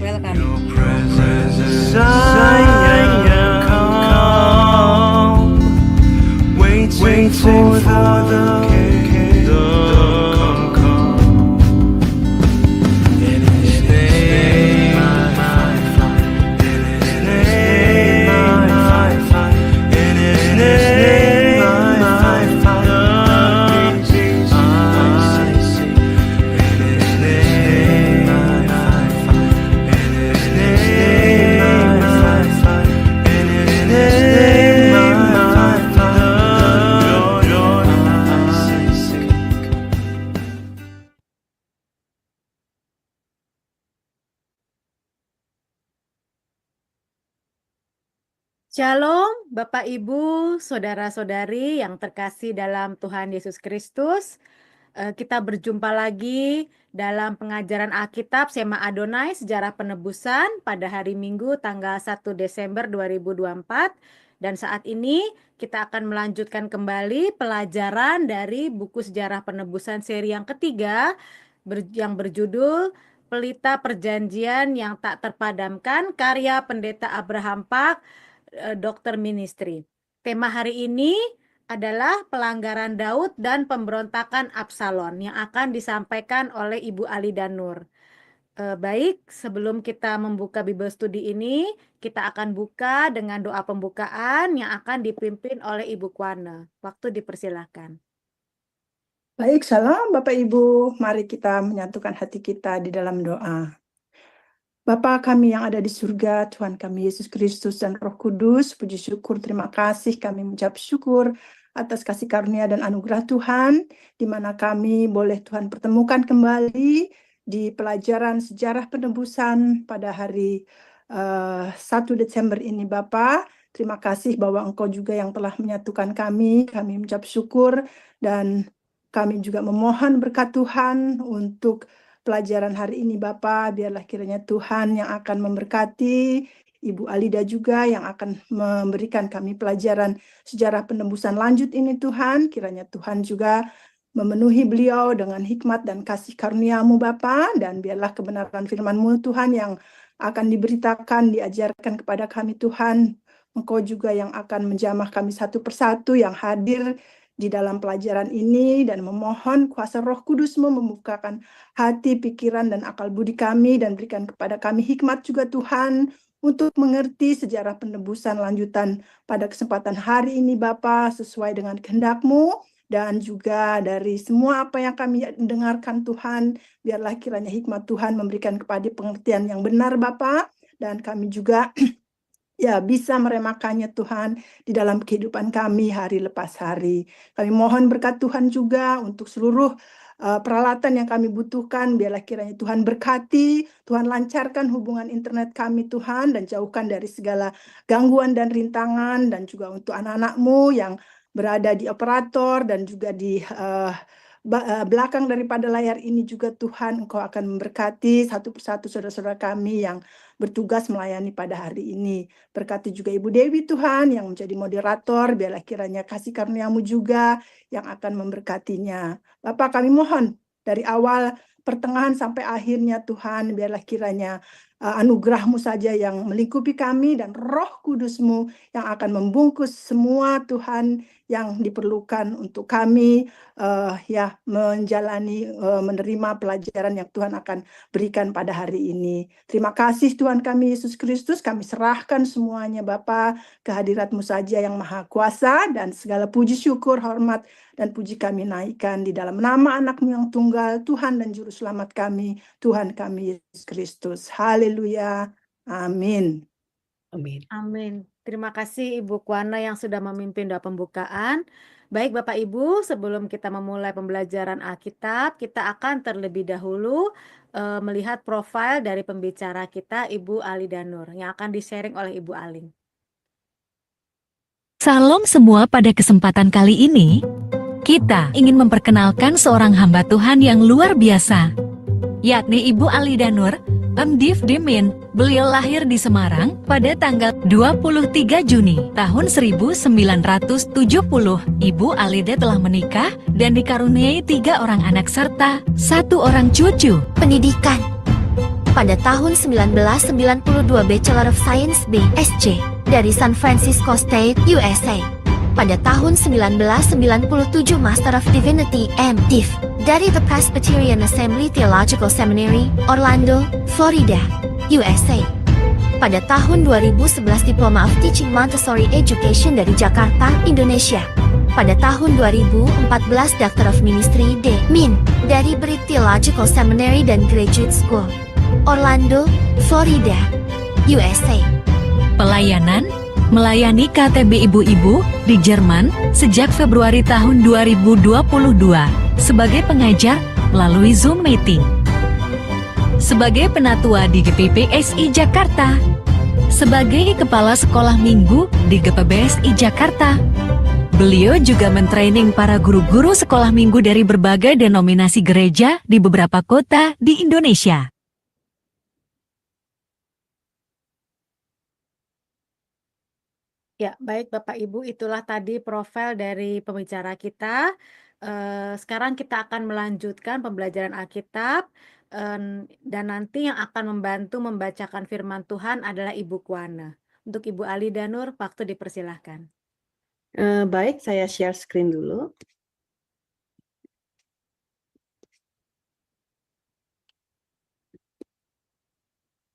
Welcome. Your presence I come, waiting for the kingdom come. In His name I find, in His name I find, in His name I find peace I see. In His name I find, in His name I find, in His name I find joy I seek. Shalom, Bapak Ibu, saudara-saudari yang terkasih dalam Tuhan Yesus Kristus. Kita berjumpa lagi dalam pengajaran Alkitab Sema Adonai Sejarah Penebusan pada hari Minggu tanggal 1 Desember 2024. Dan saat ini kita akan melanjutkan kembali pelajaran dari buku Sejarah Penebusan seri yang ketiga yang berjudul Pelita Perjanjian yang Tak Terpadamkan, karya Pendeta Abraham Pak, Dokter Ministry. Tema hari ini adalah pelanggaran Daud dan pemberontakan Absalom yang akan disampaikan oleh Ibu Alida Nur. Baik, sebelum kita membuka Bible Study ini, kita akan buka dengan doa pembukaan yang akan dipimpin oleh Ibu Kwana. Waktu dipersilahkan. Baik, salam Bapak Ibu. Mari kita menyatukan hati kita di dalam doa. Bapa kami yang ada di surga, Tuhan kami Yesus Kristus dan Roh Kudus, puji syukur, terima kasih kami mengucap syukur atas kasih karunia dan anugerah Tuhan, di mana kami boleh Tuhan pertemukan kembali di pelajaran sejarah penebusan pada hari 1 Desember ini Bapa. Terima kasih bahwa Engkau juga yang telah menyatukan kami mengucap syukur dan kami juga memohon berkat Tuhan untuk pelajaran hari ini Bapa, biarlah kiranya Tuhan yang akan memberkati Ibu Alida juga yang akan memberikan kami pelajaran sejarah penebusan lanjut ini Tuhan. Kiranya Tuhan juga memenuhi beliau dengan hikmat dan kasih karunia-Mu Bapa, dan biarlah kebenaran firman-Mu Tuhan yang akan diberitakan, diajarkan kepada kami Tuhan. Engkau juga yang akan menjamah kami satu persatu yang hadir di dalam pelajaran ini, dan memohon kuasa Roh Kudus-Mu membukakan hati, pikiran, dan akal budi kami, dan berikan kepada kami hikmat juga Tuhan untuk mengerti sejarah penebusan lanjutan pada kesempatan hari ini Bapa, sesuai dengan kehendak-Mu, dan juga dari semua apa yang kami dengarkan Tuhan, biarlah kiranya hikmat Tuhan memberikan kepada pengertian yang benar Bapa, dan kami juga bisa meremakannya Tuhan di dalam kehidupan kami hari lepas hari. Kami mohon berkat Tuhan juga untuk seluruh peralatan yang kami butuhkan. Biarlah kiranya Tuhan berkati, Tuhan lancarkan hubungan internet kami Tuhan, dan jauhkan dari segala gangguan dan rintangan, dan juga untuk anak-anak-Mu yang berada di operator dan juga di belakang daripada layar ini juga Tuhan, Engkau akan memberkati satu persatu saudara-saudara kami yang bertugas melayani pada hari ini. Berkati juga Ibu Dewi Tuhan yang menjadi moderator, biarlah kiranya kasih karunia-Mu juga yang akan memberkatinya. Bapak kami mohon dari awal pertengahan sampai akhirnya Tuhan, biarlah kiranya anugerah-Mu saja yang melingkupi kami, dan Roh Kudus-Mu yang akan membungkus semua Tuhan yang diperlukan untuk kami menjalani, menerima pelajaran yang Tuhan akan berikan pada hari ini. Terima kasih Tuhan kami Yesus Kristus, kami serahkan semuanya Bapa ke hadirat-Mu saja yang maha kuasa, dan segala puji syukur, hormat, dan puji kami naikkan di dalam nama anak-Mu yang tunggal, Tuhan dan Juru Selamat kami, Tuhan kami Yesus Kristus. Haleluya. Amin. Amin. Amin. Terima kasih Ibu Kwana yang sudah memimpin doa pembukaan. Baik Bapak Ibu, sebelum kita memulai pembelajaran Alkitab, kita akan terlebih dahulu melihat profil dari pembicara kita, Ibu Alida Nur, yang akan di-sharing oleh Ibu Aling. Salam semua, pada kesempatan kali ini, kita ingin memperkenalkan seorang hamba Tuhan yang luar biasa, yakni Ibu Alida Nur, MDiv Dimin. Beliau lahir di Semarang pada tanggal 23 Juni tahun 1970. Ibu Alida telah menikah dan dikaruniai 3 orang anak serta 1 orang cucu. Pendidikan. Pada tahun 1992 Bachelor of Science BSc dari San Francisco State, USA. Pada tahun 1997 Master of Divinity MDiv dari The Presbyterian Assembly Theological Seminary, Orlando, Florida, USA. Pada tahun 2011 Diploma of Teaching Montessori Education dari Jakarta, Indonesia. Pada tahun 2014 Doctor of Ministry D.Min dari Brick Theological Seminary dan Graduate School, Orlando, Florida, USA. Pelayanan melayani KTB ibu-ibu di Jerman sejak Februari tahun 2022 sebagai pengajar melalui Zoom meeting. Sebagai penatua di GPPSI Jakarta. Sebagai kepala sekolah minggu di GPBSI Jakarta. Beliau juga mentraining para guru-guru sekolah minggu dari berbagai denominasi gereja di beberapa kota di Indonesia. Ya, baik Bapak Ibu, itulah tadi profil dari pembicara kita. Sekarang kita akan melanjutkan pembelajaran Alkitab, dan nanti yang akan membantu membacakan firman Tuhan adalah Ibu Kuana. Untuk Ibu Alida Nur, waktu dipersilahkan. Baik, saya share screen dulu.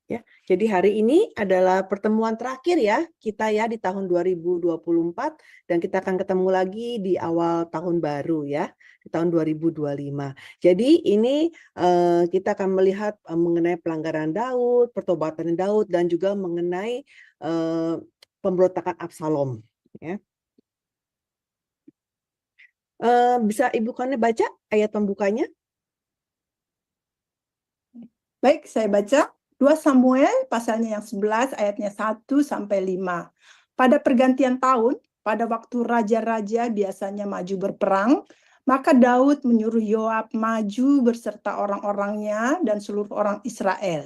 Ya, jadi hari ini adalah pertemuan terakhir ya kita ya di tahun 2024 dan kita akan ketemu lagi di awal tahun baru ya di tahun 2025. Jadi ini kita akan melihat mengenai pelanggaran Daud, pertobatan Daud dan juga mengenai pemberontakan Absalom ya. Bisa Ibu Kone baca ayat pembukanya? Baik, saya baca 2 Samuel pasalnya yang 11 ayatnya 1 sampai 5. Pada pergantian tahun, pada waktu raja-raja biasanya maju berperang, maka Daud menyuruh Yoab maju berserta orang-orangnya dan seluruh orang Israel.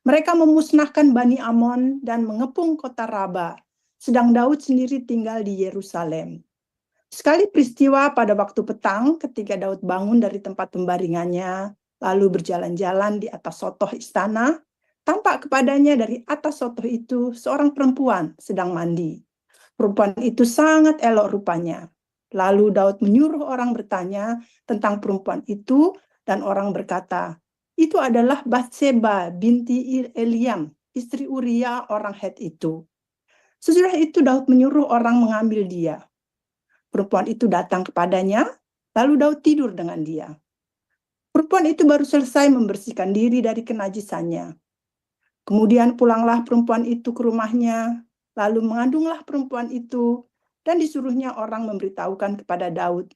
Mereka memusnahkan Bani Amon dan mengepung kota Raba, sedang Daud sendiri tinggal di Yerusalem. Sekali peristiwa pada waktu petang ketika Daud bangun dari tempat pembaringannya, lalu berjalan-jalan di atas sotoh istana, tampak kepadanya dari atas sotoh itu seorang perempuan sedang mandi. Perempuan itu sangat elok rupanya. Lalu Daud menyuruh orang bertanya tentang perempuan itu, dan orang berkata, itu adalah Batseba binti Eliam, istri Uria orang Het itu. Sesudah itu Daud menyuruh orang mengambil dia. Perempuan itu datang kepadanya, lalu Daud tidur dengan dia. Perempuan itu baru selesai membersihkan diri dari kenajisannya. Kemudian pulanglah perempuan itu ke rumahnya, lalu mengandunglah perempuan itu, dan disuruhnya orang memberitahukan kepada Daud,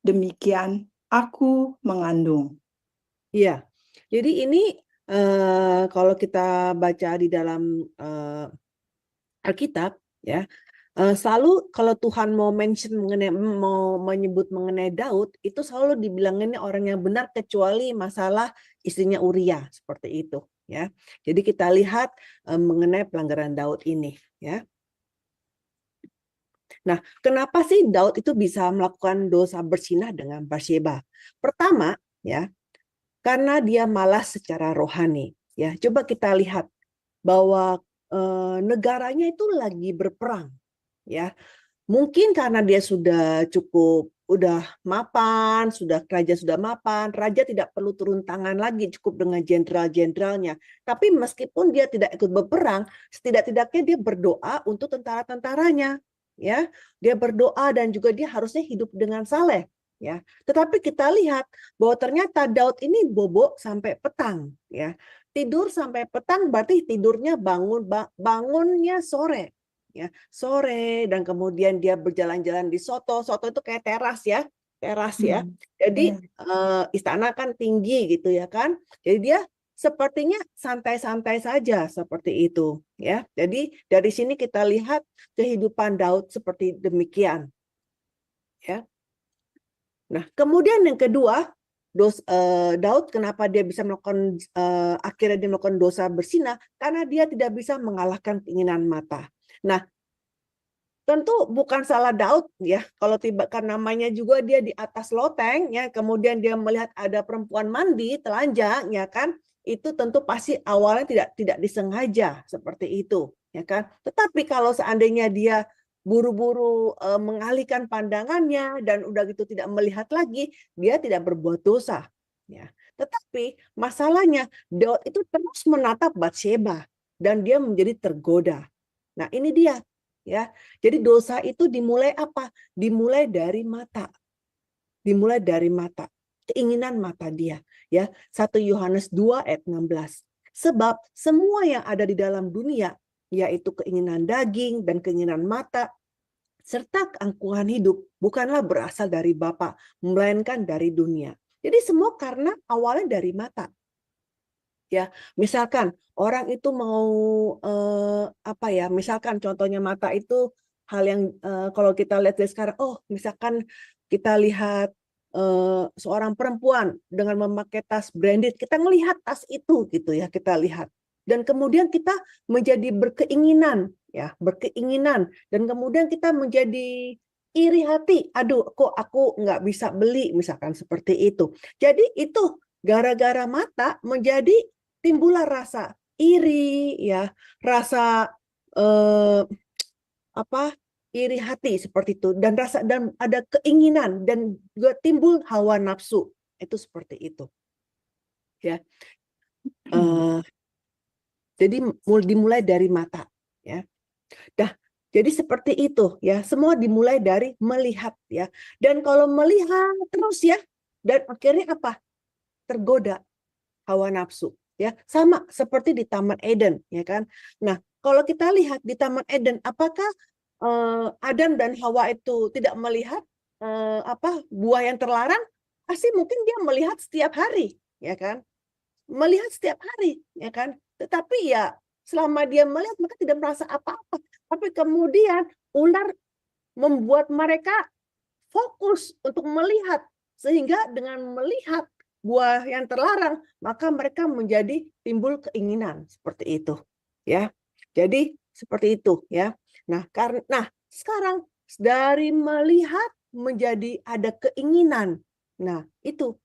demikian aku mengandung. Iya, jadi ini kalau kita baca di dalam Alkitab, ya, selalu kalau Tuhan mau menyebut mengenai Daud, itu selalu dibilanginnya orang yang benar kecuali masalah istrinya Uria seperti itu. Ya, jadi kita lihat mengenai pelanggaran Daud ini, ya. Nah, kenapa sih Daud itu bisa melakukan dosa berzinah dengan Batseba? Pertama, ya, karena dia malas secara rohani. Ya, coba kita lihat bahwa negaranya itu lagi berperang, ya. Mungkin karena dia sudah udah mapan, raja sudah mapan, raja tidak perlu turun tangan lagi, cukup dengan jenderal-jenderalnya. Tapi meskipun dia tidak ikut berperang, setidak-tidaknya dia berdoa untuk tentara-tentaranya, ya. Dia berdoa dan juga dia harusnya hidup dengan saleh, ya. Tetapi kita lihat bahwa ternyata Daud ini bobo sampai petang, ya. Tidur sampai petang berarti tidurnya bangunnya sore. Ya, sore, dan kemudian dia berjalan-jalan di soto itu kayak teras ya, jadi istana kan tinggi gitu ya kan, jadi dia sepertinya santai-santai saja seperti itu ya. Jadi dari sini kita lihat kehidupan Daud seperti demikian ya. Nah, kemudian yang kedua, Daud kenapa dia bisa melakukan akhirnya dia melakukan dosa berzinah, karena dia tidak bisa mengalahkan keinginan mata. Nah, tentu bukan salah Daud ya, kalau kan namanya juga dia di atas loteng ya, kemudian dia melihat ada perempuan mandi telanjang ya kan, itu tentu pasti awalnya tidak disengaja seperti itu, ya kan? Tetapi kalau seandainya dia buru-buru mengalihkan pandangannya dan udah gitu tidak melihat lagi, dia tidak berbuat dosa, ya. Tetapi masalahnya Daud itu terus menatap Batsheba dan dia menjadi tergoda. Nah, ini dia, ya. Jadi dosa itu dimulai apa? Dimulai dari mata. Dimulai dari mata. Keinginan mata dia, ya. 1 Yohanes 2 ayat 16. Sebab semua yang ada di dalam dunia, yaitu keinginan daging dan keinginan mata, serta keangkuhan hidup, bukanlah berasal dari Bapa, melainkan dari dunia. Jadi semua karena awalnya dari mata. Ya, misalkan orang itu mau misalkan contohnya mata itu hal yang kalau kita lihat dari sekarang, misalkan kita lihat seorang perempuan dengan memakai tas branded, kita ngelihat tas itu gitu ya, kita lihat. Dan kemudian kita menjadi berkeinginan, dan kemudian kita menjadi iri hati. Aduh, kok aku nggak bisa beli, misalkan seperti itu. Jadi itu gara-gara mata menjadi timbullah rasa iri, ya, rasa iri hati seperti itu, dan ada keinginan dan juga timbul hawa nafsu, itu seperti itu, ya. Jadi dimulai dari mata, ya. Jadi seperti itu, ya. Semua dimulai dari melihat, ya. Dan kalau melihat terus, ya, dan akhirnya apa? Tergoda hawa nafsu, ya. Sama seperti di Taman Eden, ya kan. Nah, kalau kita lihat di Taman Eden, apakah Adam dan Hawa itu tidak melihat buah yang terlarang? Pasti mungkin dia melihat setiap hari, ya kan. Melihat setiap hari, ya kan. Tetapi ya selama dia melihat maka tidak merasa apa-apa. Tapi kemudian ular membuat mereka fokus untuk melihat, sehingga dengan melihat buah yang terlarang maka mereka menjadi timbul keinginan seperti itu, ya. Jadi seperti itu, ya. Nah, sekarang dari melihat menjadi ada keinginan. Nah, itu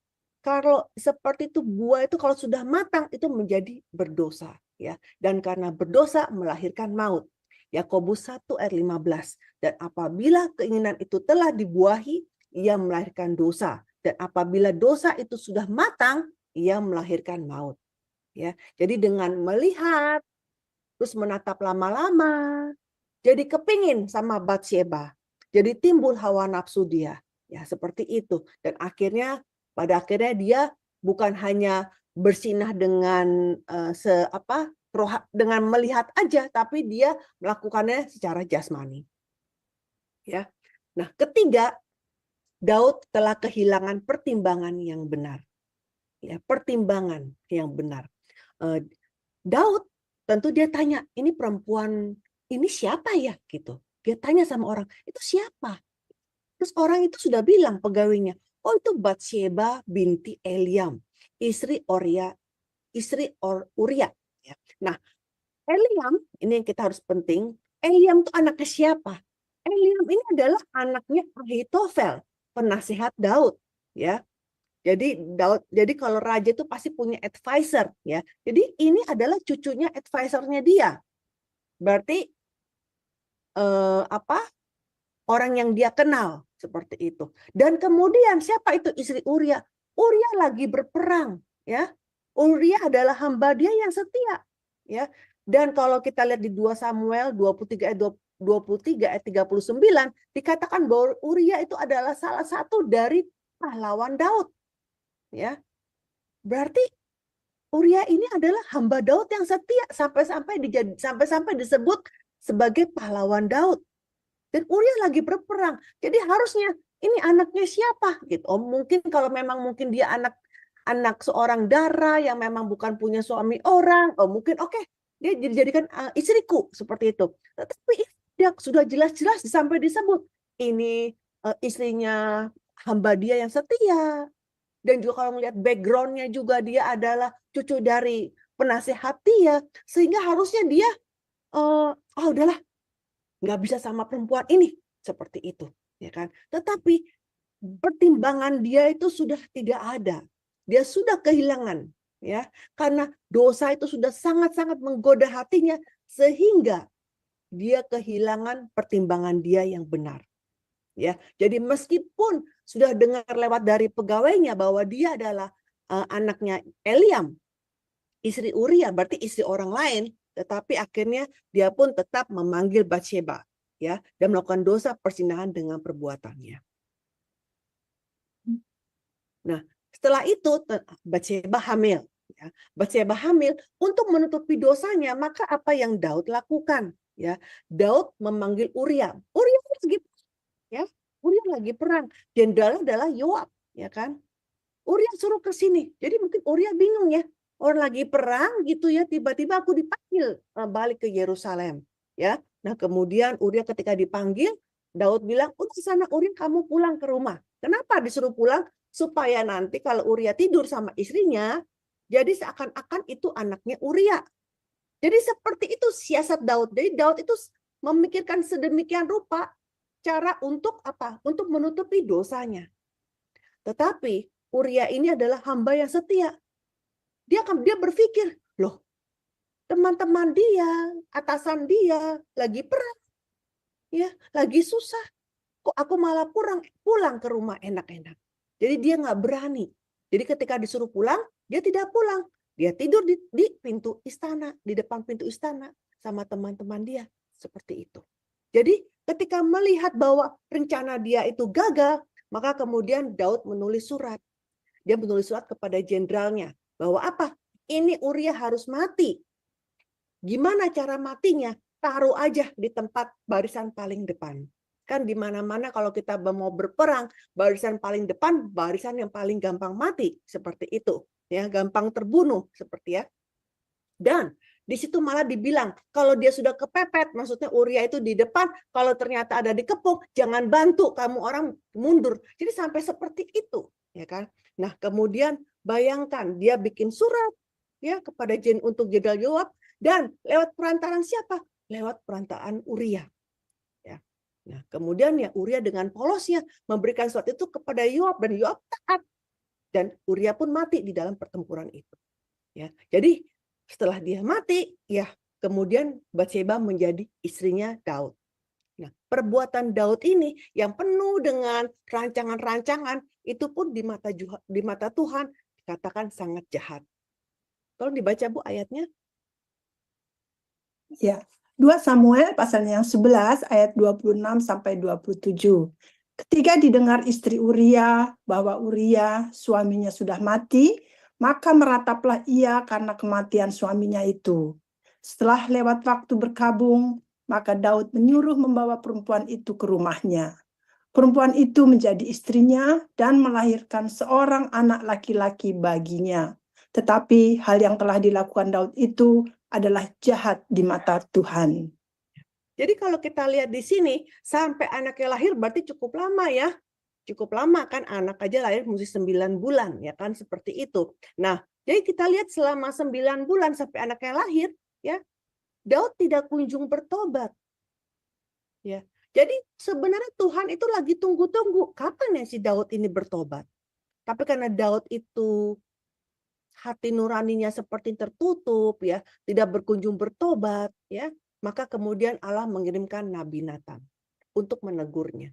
kalau seperti itu buah itu kalau sudah matang itu menjadi berdosa, ya. Dan karena berdosa melahirkan maut. Yakobus 1 ayat 15. Dan apabila keinginan itu telah dibuahi, ia melahirkan dosa. Dan apabila dosa itu sudah matang, ia melahirkan maut. Ya. Jadi dengan melihat, terus menatap lama-lama, jadi kepingin sama Batsheba. Jadi timbul hawa nafsu dia. Ya, seperti itu. Dan pada akhirnya dia bukan hanya bersinah dengan dengan melihat aja, tapi dia melakukannya secara jasmani. Ya. Nah, ketiga, Daud telah kehilangan pertimbangan yang benar. Ya, pertimbangan yang benar. Daud tentu dia tanya, ini perempuan ini siapa ya gitu. Dia tanya sama orang, itu siapa? Terus orang itu sudah bilang pegawainya, oh itu Batsheba binti Eliam, istri Uria. Ya. Nah, Eliam ini yang kita harus penting. Eliam itu anaknya siapa? Eliam ini adalah anaknya Ahitofel, penasihat Daud, ya. Jadi kalau raja itu pasti punya advisor, ya. Jadi ini adalah cucunya advisornya dia. Berarti orang yang dia kenal seperti itu. Dan kemudian siapa itu istri Uria? Uria lagi berperang, ya. Uria adalah hamba dia yang setia, ya. Dan kalau kita lihat di 2 Samuel 23 ayat 39 dikatakan bahwa Uria itu adalah salah satu dari pahlawan Daud, ya. Berarti Uria ini adalah hamba Daud yang setia sampai disebut sebagai pahlawan Daud. Dan Uria lagi berperang. Jadi harusnya ini anaknya siapa gitu. Mungkin kalau memang dia anak seorang dara yang memang bukan punya suami orang, mungkin oke, dia dijadikan istriku seperti itu. Tetapi dia sudah jelas-jelas sampai disebut ini istrinya hamba dia yang setia. Dan juga kalau melihat background-nya juga dia adalah cucu dari penasehat dia, sehingga harusnya dia udahlah, nggak bisa sama perempuan ini seperti itu, ya kan? Tetapi pertimbangan dia itu sudah tidak ada, dia sudah kehilangan, ya, karena dosa itu sudah sangat-sangat menggoda hatinya sehingga dia kehilangan pertimbangan dia yang benar. Ya, jadi meskipun sudah dengar lewat dari pegawainya bahwa dia adalah anaknya Eliam, istri Uria, berarti istri orang lain, tetapi akhirnya dia pun tetap memanggil Batsheba, ya, dan melakukan dosa perzinahan dengan perbuatannya. Nah, setelah itu Batsheba hamil. Ya. Batsheba hamil untuk menutupi dosanya, maka apa yang Daud lakukan? Ya, Daud memanggil Uria. Uria lagi, ya, Uria lagi perang. Jenderalnya adalah Yoab, ya kan? Uria suruh ke sini. Jadi mungkin Uria bingung ya. Orang lagi perang gitu ya, tiba-tiba aku dipanggil balik ke Yerusalem. Ya, nah kemudian Uria ketika dipanggil, Daud bilang, udah sana Uria kamu pulang ke rumah. Kenapa disuruh pulang? Supaya nanti kalau Uria tidur sama istrinya, jadi seakan-akan itu anaknya Uria. Jadi seperti itu siasat Daud. Jadi Daud itu memikirkan sedemikian rupa cara untuk apa? Untuk menutupi dosanya. Tetapi Uria ini adalah hamba yang setia. Dia berpikir, loh, teman-teman dia, atasan dia lagi perang, ya, lagi susah. Kok aku malah pulang ke rumah enak-enak. Jadi dia nggak berani. Jadi ketika disuruh pulang, dia tidak pulang. Dia tidur di pintu istana, di depan pintu istana sama teman-teman dia. Seperti itu. Jadi ketika melihat bahwa rencana dia itu gagal, maka kemudian Daud menulis surat. Dia menulis surat kepada jenderalnya. Bahwa apa? Ini Uria harus mati. Gimana cara matinya? Taruh aja di tempat barisan paling depan. Kan di mana-mana kalau kita mau berperang, barisan paling depan, barisan yang paling gampang mati. Seperti itu. Ya, gampang terbunuh. Seperti ya. Dan di situ malah dibilang, kalau dia sudah kepepet, maksudnya Uria itu di depan, kalau ternyata ada dikepung, jangan bantu, kamu orang mundur. Jadi sampai seperti itu. Ya kan? Nah kemudian bayangkan dia bikin surat ya kepada untuk Jenderal Yoab dan lewat perantaran siapa? Lewat perantaraan Uria. Ya. Nah kemudian ya Uria dengan polosnya memberikan surat itu kepada Yoab dan Yoab taat dan Uria pun mati di dalam pertempuran itu. Ya. Jadi setelah dia mati ya kemudian Batsheba menjadi istrinya Daud. Nah, perbuatan Daud ini yang penuh dengan rancangan-rancangan itu pun di mata Tuhan dikatakan sangat jahat. Tolong dibaca Bu ayatnya. Ya, 2 Samuel pasalnya yang 11 ayat 26 sampai 27. Ketika didengar istri Uria bahwa Uria suaminya sudah mati, maka merataplah ia karena kematian suaminya itu. Setelah lewat waktu berkabung, maka Daud menyuruh membawa perempuan itu ke rumahnya. Perempuan itu menjadi istrinya dan melahirkan seorang anak laki-laki baginya. Tetapi hal yang telah dilakukan Daud itu adalah jahat di mata Tuhan. Jadi kalau kita lihat di sini, sampai anaknya lahir berarti cukup lama ya. Cukup lama kan, anak aja lahir mesti 9 bulan, ya kan, seperti itu. Nah, jadi kita lihat selama 9 bulan sampai anaknya lahir, ya, Daud tidak kunjung bertobat. Ya. Jadi sebenarnya Tuhan itu lagi tunggu-tunggu kapan ya si Daud ini bertobat. Tapi karena Daud itu hati nuraninya seperti tertutup ya, tidak berkunjung bertobat ya, maka kemudian Allah mengirimkan Nabi Nathan untuk menegurnya.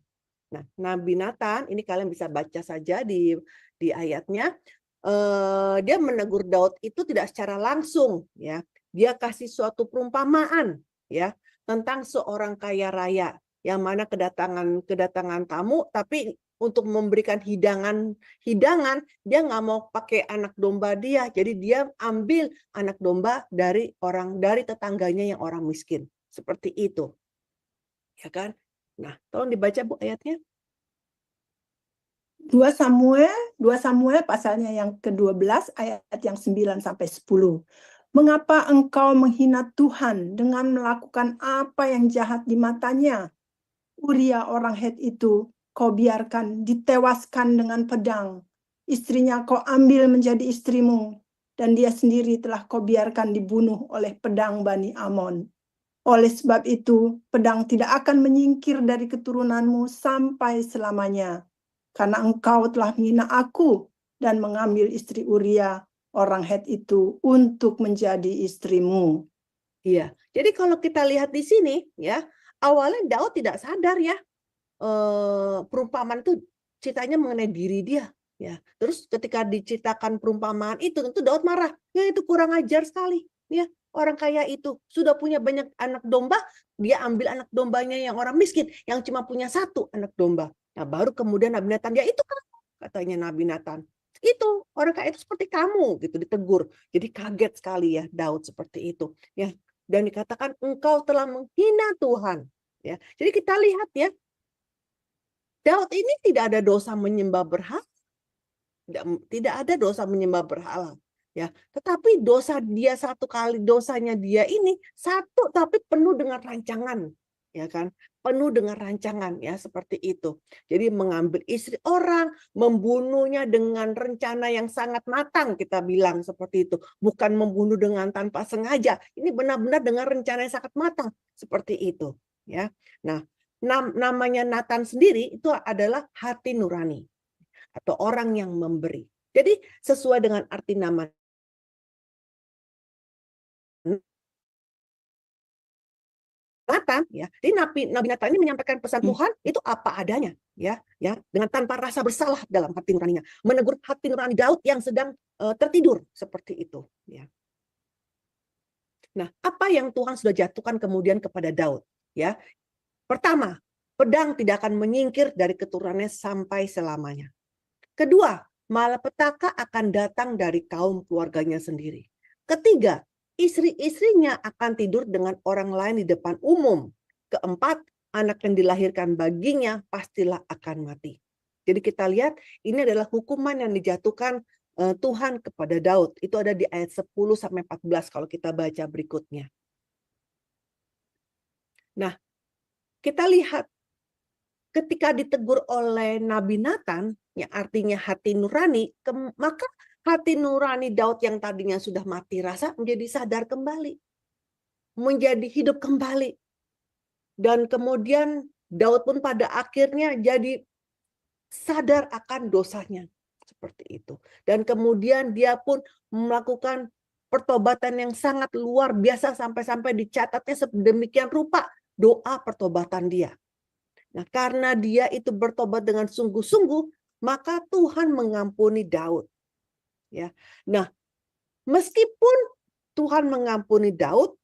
Nah, Nabi Nathan ini kalian bisa baca saja di ayatnya. Dia menegur Daud itu tidak secara langsung ya. Dia kasih suatu perumpamaan ya tentang seorang kaya raya yang mana kedatangan tamu, tapi untuk memberikan hidangan dia nggak mau pakai anak domba dia, jadi dia ambil anak domba dari tetangganya yang orang miskin, seperti itu ya kan. Nah tolong dibaca Bu ayatnya. 2 Samuel pasalnya yang ke-12 ayat yang 9 sampai 10. Mengapa engkau menghina Tuhan dengan melakukan apa yang jahat di matanya? Uria orang Het itu kau biarkan ditewaskan dengan pedang. Istrinya kau ambil menjadi istrimu, dan dia sendiri telah kau biarkan dibunuh oleh pedang Bani Amon. Oleh sebab itu, pedang tidak akan menyingkir dari keturunanmu sampai selamanya. Karena engkau telah menghina aku dan mengambil istri Uria orang Het itu untuk menjadi istrimu. Iya. Jadi kalau kita lihat di sini ya, awalnya Daud tidak sadar ya, perumpamaan itu ceritanya mengenai diri dia ya. Terus ketika diceritakan perumpamaan itu tentu Daud marah. Ya itu kurang ajar sekali ya. Orang kaya itu sudah punya banyak anak domba, dia ambil anak dombanya yang orang miskin yang cuma punya 1 anak domba. Nah, baru kemudian Nabi Nathan, "Ya itu kamu," katanya Nabi Nathan. "Itu orang kaya itu seperti kamu," gitu, ditegur. Jadi kaget sekali ya Daud seperti itu ya. Dan dikatakan engkau telah menghina Tuhan ya. Jadi kita lihat ya, Daud ini tidak ada dosa menyembah berhala, tidak ada dosa menyembah berhala ya. Tetapi dosa dia dosanya dia ini satu tapi penuh dengan rancangan ya kan, penuh dengan rancangan ya seperti itu. Jadi mengambil istri orang, membunuhnya dengan rencana yang sangat matang, kita bilang seperti itu. Bukan membunuh dengan tanpa sengaja. Ini benar-benar dengan rencana yang sangat matang seperti itu ya. Nah, namanya Nathan sendiri itu adalah hati nurani atau orang yang memberi. Jadi sesuai dengan arti nama Nathan ya. Jadi Nabi Nathan ini menyampaikan pesan Tuhan itu apa adanya ya, dengan tanpa rasa bersalah dalam hati nuraninya. Menegur hati nurani Daud yang sedang tertidur seperti itu ya. Nah, apa yang Tuhan sudah jatuhkan kemudian kepada Daud ya? Pertama, pedang tidak akan menyingkir dari keturunannya sampai selamanya. Kedua, malapetaka akan datang dari kaum keluarganya sendiri. Ketiga, istri-istrinya akan tidur dengan orang lain di depan umum. Keempat, anak yang dilahirkan baginya pastilah akan mati. Jadi kita lihat ini adalah hukuman yang dijatuhkan Tuhan kepada Daud. Itu ada di ayat 10-14 kalau kita baca berikutnya. Nah, kita lihat ketika ditegur oleh Nabi Nathan, yang artinya hati nurani, maka hati nurani Daud yang tadinya sudah mati rasa menjadi sadar kembali. Menjadi hidup kembali. Dan kemudian Daud pun pada akhirnya jadi sadar akan dosanya. Seperti itu. Dan kemudian dia pun melakukan pertobatan yang sangat luar biasa sampai-sampai dicatatnya sedemikian rupa doa pertobatan dia. Nah, karena dia itu bertobat dengan sungguh-sungguh, maka Tuhan mengampuni Daud. Ya. Nah, meskipun Tuhan mengampuni Daud,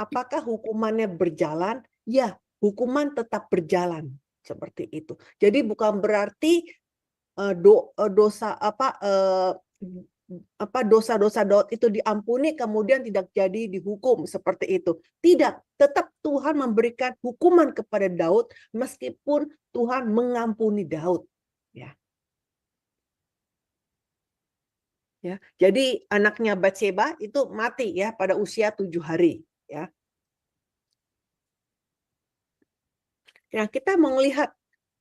apakah hukumannya berjalan? Ya, hukuman tetap berjalan seperti itu. Jadi bukan berarti dosa-dosa Daud itu diampuni kemudian tidak jadi dihukum seperti itu. Tidak, tetap Tuhan memberikan hukuman kepada Daud meskipun Tuhan mengampuni Daud. Ya. Ya, jadi anaknya Batseba itu mati ya pada usia 7 hari. Ya. Nah, kita mau lihat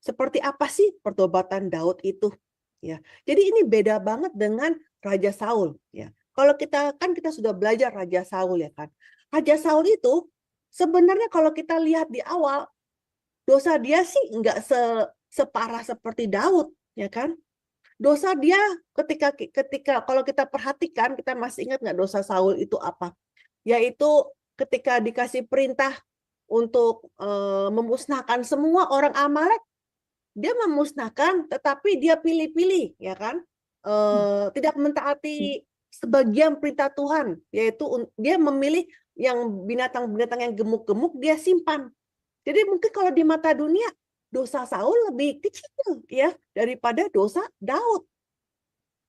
seperti apa sih pertobatan Daud itu. Ya, jadi ini beda banget dengan Raja Saul. Ya, kalau kita sudah belajar Raja Saul ya kan. Raja Saul itu sebenarnya kalau kita lihat di awal dosa dia sih nggak separah seperti Daud, ya kan? Dosa dia ketika kalau kita perhatikan, kita masih ingat nggak dosa Saul itu apa? Yaitu ketika dikasih perintah untuk memusnahkan semua orang Amalek, dia memusnahkan, tetapi dia pilih-pilih, ya kan? Tidak mentaati sebagian perintah Tuhan, yaitu dia memilih yang binatang-binatang yang gemuk-gemuk dia simpan. Jadi mungkin kalau di mata dunia dosa Saul lebih kecil ya daripada dosa Daud.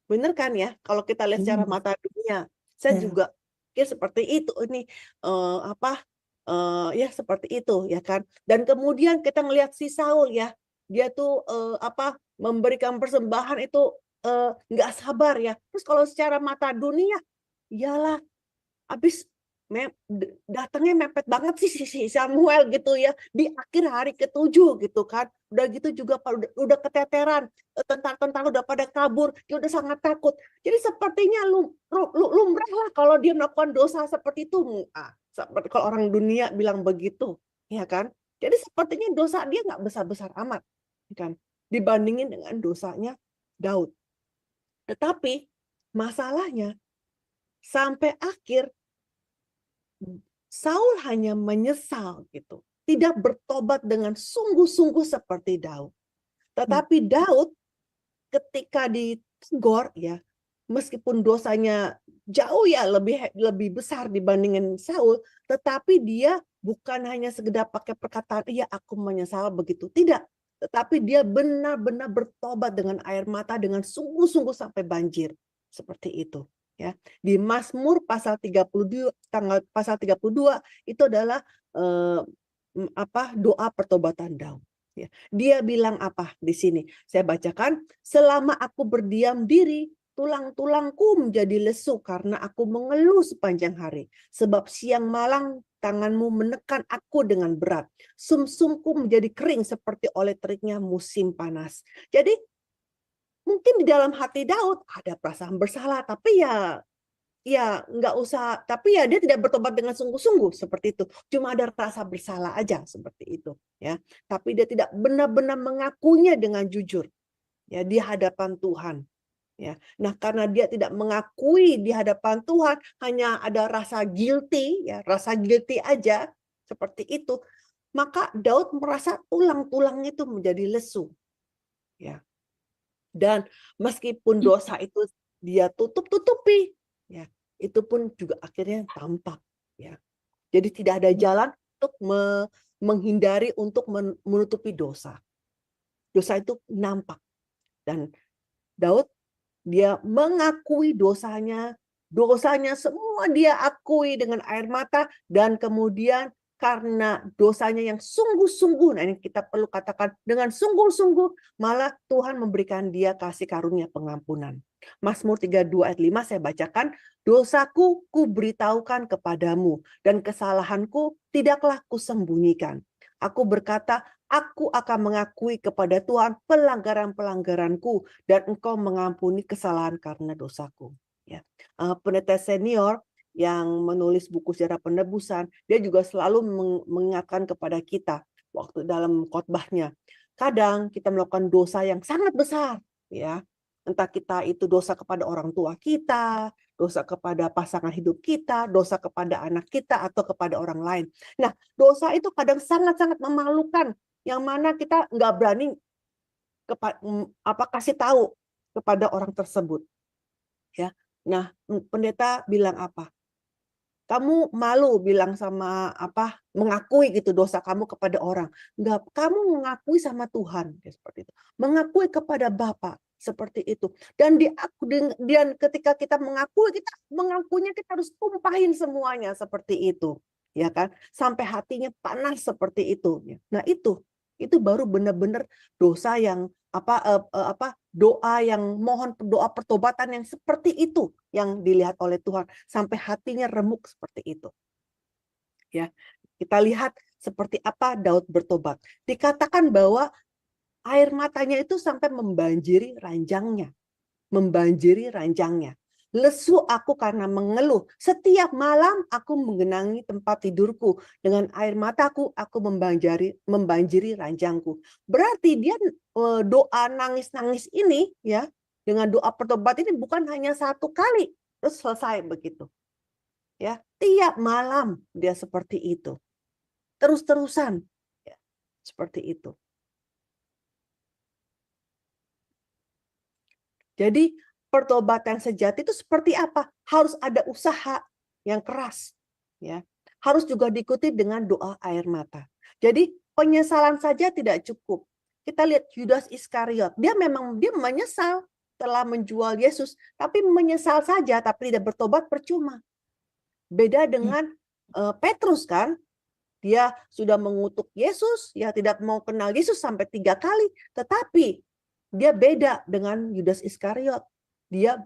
Benar kan ya? Kalau kita lihat secara mata dunia, saya juga pikir seperti itu ini ya seperti itu ya kan. Dan kemudian kita ngelihat si Saul ya, dia tuh memberikan persembahan itu nggak sabar ya. Terus kalau secara mata dunia, iyalah habis datangnya mepet banget sih si Samuel gitu ya di akhir hari ke-7 gitu kan. Udah gitu juga udah keteteran, tentara-tentara udah pada kabur, dia udah sangat takut. Jadi sepertinya lumrah lah kalau dia melakukan dosa seperti itu. Seperti kalau orang dunia bilang begitu, ya kan? Jadi sepertinya dosa dia nggak besar-besar amat, kan? Dibandingin dengan dosanya Daud. Tetapi masalahnya Sampai akhir Saul hanya menyesal gitu. Tidak bertobat dengan sungguh-sungguh seperti Daud. Tetapi Daud ketika ditegur ya, meskipun dosanya jauh ya lebih besar dibandingin Saul, tetapi dia bukan hanya sekedar pakai perkataan, iya aku menyesal begitu. Tidak. Tetapi dia benar-benar bertobat dengan air mata, dengan sungguh-sungguh sampai banjir. Seperti itu. Ya, di Mazmur pasal 32 itu adalah doa pertobatan Daud. Ya. Dia bilang apa di sini? Saya bacakan, selama aku berdiam diri, tulang-tulangku menjadi lesu karena aku mengeluh sepanjang hari. Sebab siang malam tanganmu menekan aku dengan berat. Sumsumku menjadi kering seperti oleh teriknya musim panas. Jadi mungkin di dalam hati Daud ada perasaan bersalah, tapi ya nggak usah, tapi ya dia tidak bertobat dengan sungguh-sungguh seperti itu. Cuma ada rasa bersalah aja seperti itu, ya. Tapi dia tidak benar-benar mengakuinya dengan jujur, ya, di hadapan Tuhan, ya. Nah, karena dia tidak mengakui di hadapan Tuhan, hanya ada rasa guilty, ya, rasa guilty aja seperti itu, maka Daud merasa tulang-tulangnya itu menjadi lesu, ya. Dan meskipun dosa itu dia tutup-tutupi, ya, itu pun juga akhirnya tampak, ya. Jadi tidak ada jalan untuk menghindari, untuk menutupi dosa. Dosa itu nampak. Dan Daud, dia mengakui dosanya semua dia akui dengan air mata, dan kemudian karena dosanya yang sungguh-sungguh, nah ini kita perlu katakan dengan sungguh-sungguh, malah Tuhan memberikan dia kasih karunia pengampunan. Mazmur 32 ayat 5 saya bacakan, dosaku kuberitahukan kepadamu dan kesalahanku tidaklah kusembunyikan. Aku berkata, aku akan mengakui kepada Tuhan pelanggaran-pelanggaranku dan engkau mengampuni kesalahan karena dosaku. Ya. Pendeta senior yang menulis buku sejarah penebusan, dia juga selalu mengingatkan kepada kita waktu dalam khotbahnya. Kadang kita melakukan dosa yang sangat besar, ya. Entah kita itu dosa kepada orang tua kita, dosa kepada pasangan hidup kita, dosa kepada anak kita, atau kepada orang lain. Nah, dosa itu kadang sangat-sangat memalukan, yang mana kita nggak berani kasih tahu kepada orang tersebut. Ya. Nah, pendeta bilang apa? Kamu malu bilang sama mengakui gitu dosa kamu kepada orang. Enggak, kamu mengakui sama Tuhan, seperti itu. Mengakui kepada Bapa seperti itu. Dan ketika kita mengakuinya kita harus tumpahin semuanya seperti itu, ya kan? Sampai hatinya panas seperti itu. Nah, itu baru benar-benar dosa yang doa yang mohon doa pertobatan yang seperti itu yang dilihat oleh Tuhan, sampai hatinya remuk seperti itu. Ya, kita lihat seperti apa Daud bertobat. Dikatakan bahwa air matanya itu sampai membanjiri ranjangnya. Lesu aku karena mengeluh. Setiap malam aku menggenangi tempat tidurku. Dengan air mataku aku membanjiri ranjangku. Berarti dia doa nangis-nangis ini, ya, dengan doa pertobat ini bukan hanya satu kali terus selesai begitu. Ya, tiap malam dia seperti itu. Terus-terusan, ya, seperti itu. Jadi pertobatan sejati itu seperti apa? Harus ada usaha yang keras, ya. Harus juga diikuti dengan doa air mata. Jadi penyesalan saja tidak cukup. Kita lihat Yudas Iskariot, dia menyesal telah menjual Yesus, tapi menyesal saja, tapi tidak bertobat percuma. Beda dengan Petrus kan, dia sudah mengutuk Yesus, ya tidak mau kenal Yesus sampai 3 kali, tetapi dia beda dengan Yudas Iskariot. Dia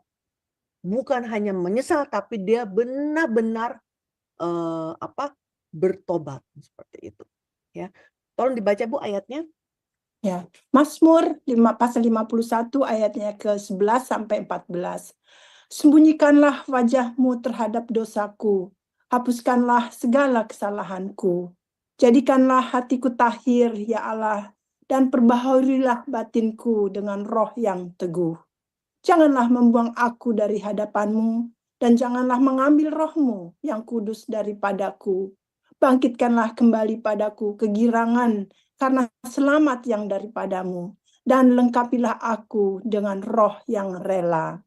bukan hanya menyesal, tapi dia benar-benar bertobat seperti itu. Ya, tolong dibaca Bu ayatnya. Ya, Mazmur pasal 51 ayatnya ke-11 sampai 14. Sembunyikanlah wajahmu terhadap dosaku, hapuskanlah segala kesalahanku. Jadikanlah hatiku tahir, ya Allah, dan perbaharuilah batinku dengan roh yang teguh. Janganlah membuang aku dari hadapanmu, dan janganlah mengambil roh-Mu yang kudus daripadaku. Bangkitkanlah kembali padaku kegirangan karena selamat yang daripadamu, dan lengkapilah aku dengan roh yang rela.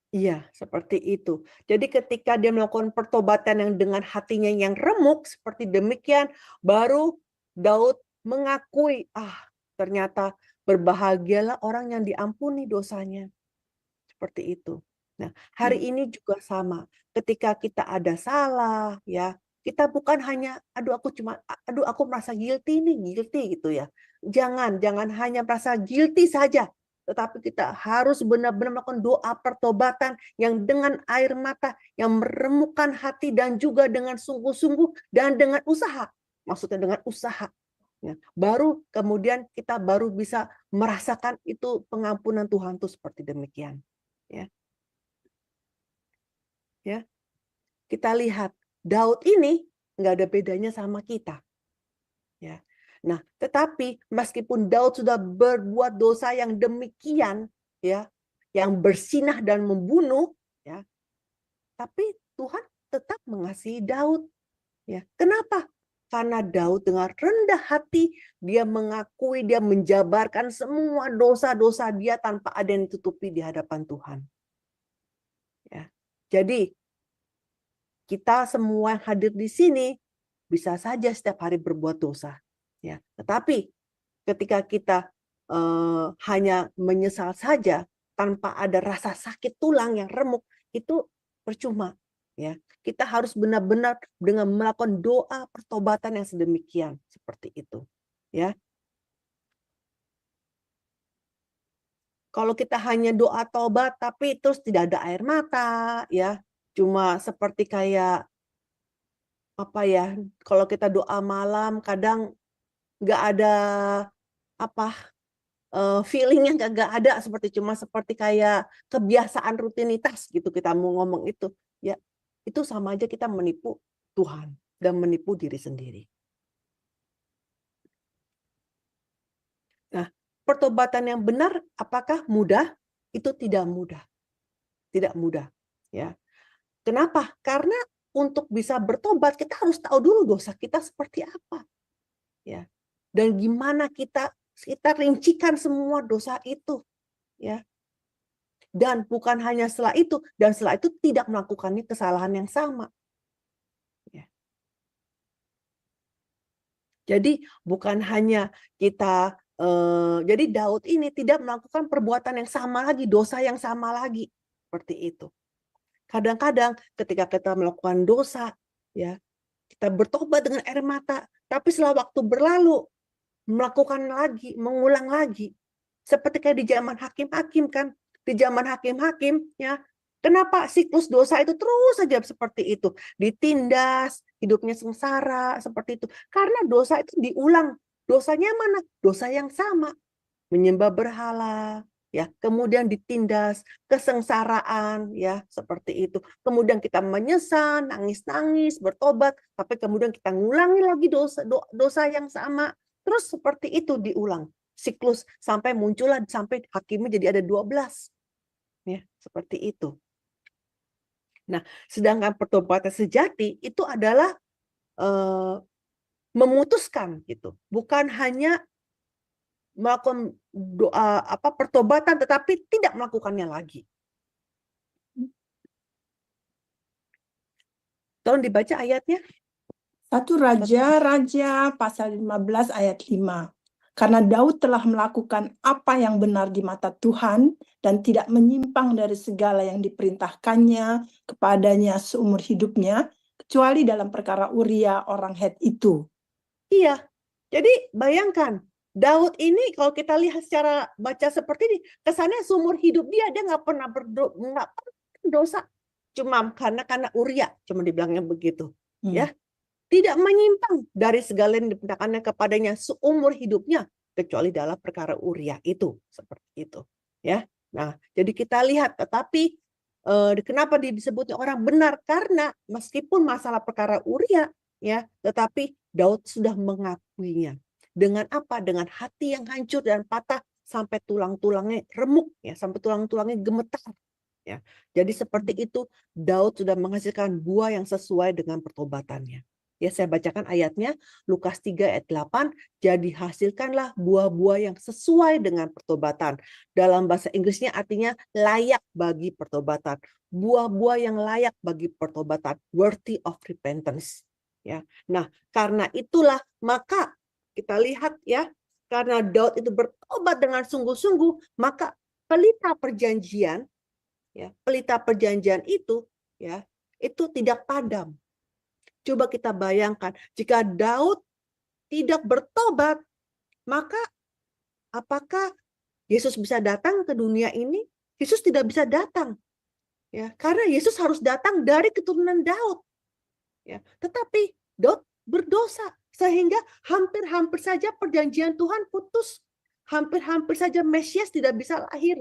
Iya, seperti itu. Jadi ketika dia melakukan pertobatan yang dengan hatinya yang remuk, seperti demikian, baru Daud mengakui, ternyata berbahagialah orang yang diampuni dosanya. Seperti itu. Nah, hari ini juga sama. Ketika kita ada salah, ya, kita bukan hanya, aduh aku merasa guilty gitu ya. Jangan hanya merasa guilty saja. Tetapi kita harus benar-benar melakukan doa pertobatan yang dengan air mata, yang meremukkan hati dan juga dengan sungguh-sungguh dan dengan usaha. Maksudnya dengan usaha. Ya, baru kemudian kita baru bisa merasakan itu pengampunan Tuhan tuh seperti demikian. Ya. Ya. Kita lihat Daud ini nggak ada bedanya sama kita. Ya. Nah, tetapi meskipun Daud sudah berbuat dosa yang demikian, ya, yang bersinah dan membunuh, ya, tapi Tuhan tetap mengasihi Daud. Ya. Kenapa? Karena Daud dengan rendah hati, dia mengakui, dia menjabarkan semua dosa-dosa dia tanpa ada yang ditutupi di hadapan Tuhan. Ya. Jadi, kita semua yang hadir di sini bisa saja setiap hari berbuat dosa. Ya. Tetapi ketika kita hanya menyesal saja tanpa ada rasa sakit tulang yang remuk, itu percuma. Ya. Kita harus benar-benar dengan melakukan doa pertobatan yang sedemikian seperti itu. Ya. Kalau kita hanya doa tobat tapi terus tidak ada air mata, ya, cuma seperti kayak apa ya? Kalau kita doa malam kadang nggak ada feelingnya nggak ada, cuma seperti kayak kebiasaan rutinitas gitu kita mau ngomong itu, ya itu sama aja kita menipu Tuhan dan menipu diri sendiri. Nah, pertobatan yang benar apakah mudah? Itu tidak mudah. Tidak mudah, ya. Kenapa? Karena untuk bisa bertobat kita harus tahu dulu dosa kita seperti apa. Ya. Dan gimana kita rincikan semua dosa itu, ya. Dan bukan hanya setelah itu, dan setelah itu tidak melakukannya kesalahan yang sama. Ya. Jadi bukan hanya kita jadi Daud ini tidak melakukan perbuatan yang sama lagi, dosa yang sama lagi. Seperti itu. Kadang-kadang ketika kita melakukan dosa, ya, kita bertobat dengan air mata, tapi setelah waktu berlalu, melakukan lagi, mengulang lagi. Seperti kayak di zaman hakim-hakim kan. Di zaman hakim-hakim, ya, kenapa siklus dosa itu terus saja seperti itu? Ditindas, hidupnya sengsara, seperti itu. Karena dosa itu diulang. Dosanya mana? Dosa yang sama. Menyembah berhala, ya, kemudian ditindas, kesengsaraan, ya, seperti itu. Kemudian kita menyesal, nangis-nangis, bertobat, tapi kemudian kita ngulangi lagi dosa yang sama. Terus seperti itu diulang. Siklus sampai muncullah sampai hakimnya jadi ada 12. Ya, seperti itu. Nah, sedangkan pertobatan sejati itu adalah memutuskan gitu. Bukan hanya melakukan doa pertobatan tetapi tidak melakukannya lagi. Tolong dibaca ayatnya. 1 Raja pasal 15 ayat 5. Karena Daud telah melakukan apa yang benar di mata Tuhan dan tidak menyimpang dari segala yang diperintahkannya kepadanya seumur hidupnya, kecuali dalam perkara Uria orang Het itu. Iya, jadi bayangkan, Daud ini kalau kita lihat secara baca seperti ini, kesannya seumur hidup dia nggak pernah berdosa. Cuma karena Uria, cuma dibilangnya begitu. Ya. Tidak menyimpang dari segala yang diperintahkannya kepadanya seumur hidupnya kecuali dalam perkara Uria itu, seperti itu, ya. Nah, jadi kita lihat, tetapi kenapa disebutnya orang benar? Karena meskipun masalah perkara Uria, ya, tetapi Daud sudah mengakuinya. Dengan apa? Dengan hati yang hancur dan patah sampai tulang-tulangnya remuk, ya, sampai tulang-tulangnya gemetar, Ya, jadi seperti itu Daud sudah menghasilkan buah yang sesuai dengan pertobatannya. Ya, saya bacakan ayatnya Lukas 3 ayat 8, jadi hasilkanlah buah-buah yang sesuai dengan pertobatan. Dalam bahasa Inggrisnya artinya layak bagi pertobatan. Buah-buah yang layak bagi pertobatan, worthy of repentance. Ya. Nah, karena itulah maka kita lihat ya, karena Daud itu bertobat dengan sungguh-sungguh, maka pelita perjanjian ya, pelita perjanjian itu ya, itu tidak padam. Coba kita bayangkan, jika Daud tidak bertobat, maka apakah Yesus bisa datang ke dunia ini? Yesus tidak bisa datang. Ya, karena Yesus harus datang dari keturunan Daud. Ya, tetapi Daud berdosa sehingga hampir-hampir saja perjanjian Tuhan putus. Hampir-hampir saja Mesias tidak bisa lahir.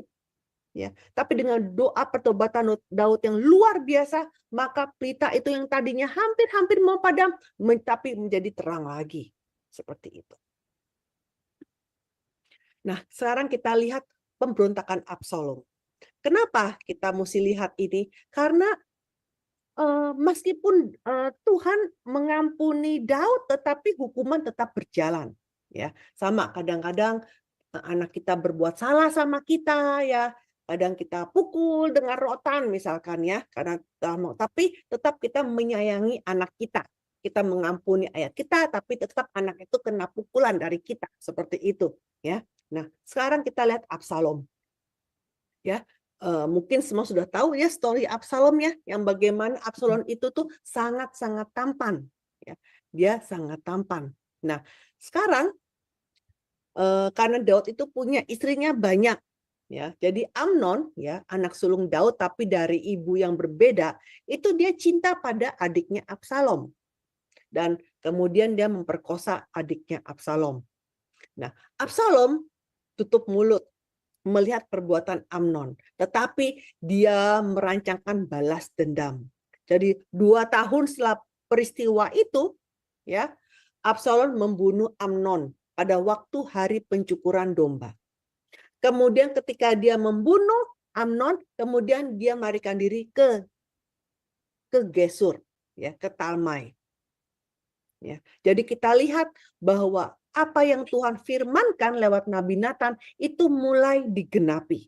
Ya, tapi dengan doa pertobatan Daud yang luar biasa, maka pelita itu yang tadinya hampir-hampir mau padam, tapi menjadi terang lagi. Seperti itu. Nah, sekarang kita lihat pemberontakan Absalom. Kenapa kita mesti lihat ini? Karena meskipun Tuhan mengampuni Daud, tetapi hukuman tetap berjalan. Ya, sama kadang-kadang anak kita berbuat salah sama kita, ya. Kadang kita pukul dengan rotan misalkan ya, karena tapi tetap kita menyayangi anak kita. Kita mengampuni ayat kita, tapi tetap anak itu kena pukulan dari kita, seperti itu ya. Nah, sekarang kita lihat Absalom. Ya, mungkin semua sudah tahu ya story Absalom ya, yang bagaimana Absalom itu tuh sangat-sangat tampan ya. Dia sangat tampan. Nah, sekarang karena Daud itu punya istrinya banyak. Ya, jadi Amnon ya, anak sulung Daud tapi dari ibu yang berbeda, itu dia cinta pada adiknya Absalom. Dan kemudian dia memperkosa adiknya Absalom. Nah, Absalom tutup mulut melihat perbuatan Amnon, tetapi dia merancangkan balas dendam. Jadi 2 tahun setelah peristiwa itu, ya, Absalom membunuh Amnon pada waktu hari pencukuran domba. Kemudian ketika dia membunuh Amnon, kemudian dia melarikan diri ke Gesur, ya, ke Talmai. Ya, jadi kita lihat bahwa apa yang Tuhan firmankan lewat Nabi Nathan itu mulai digenapi.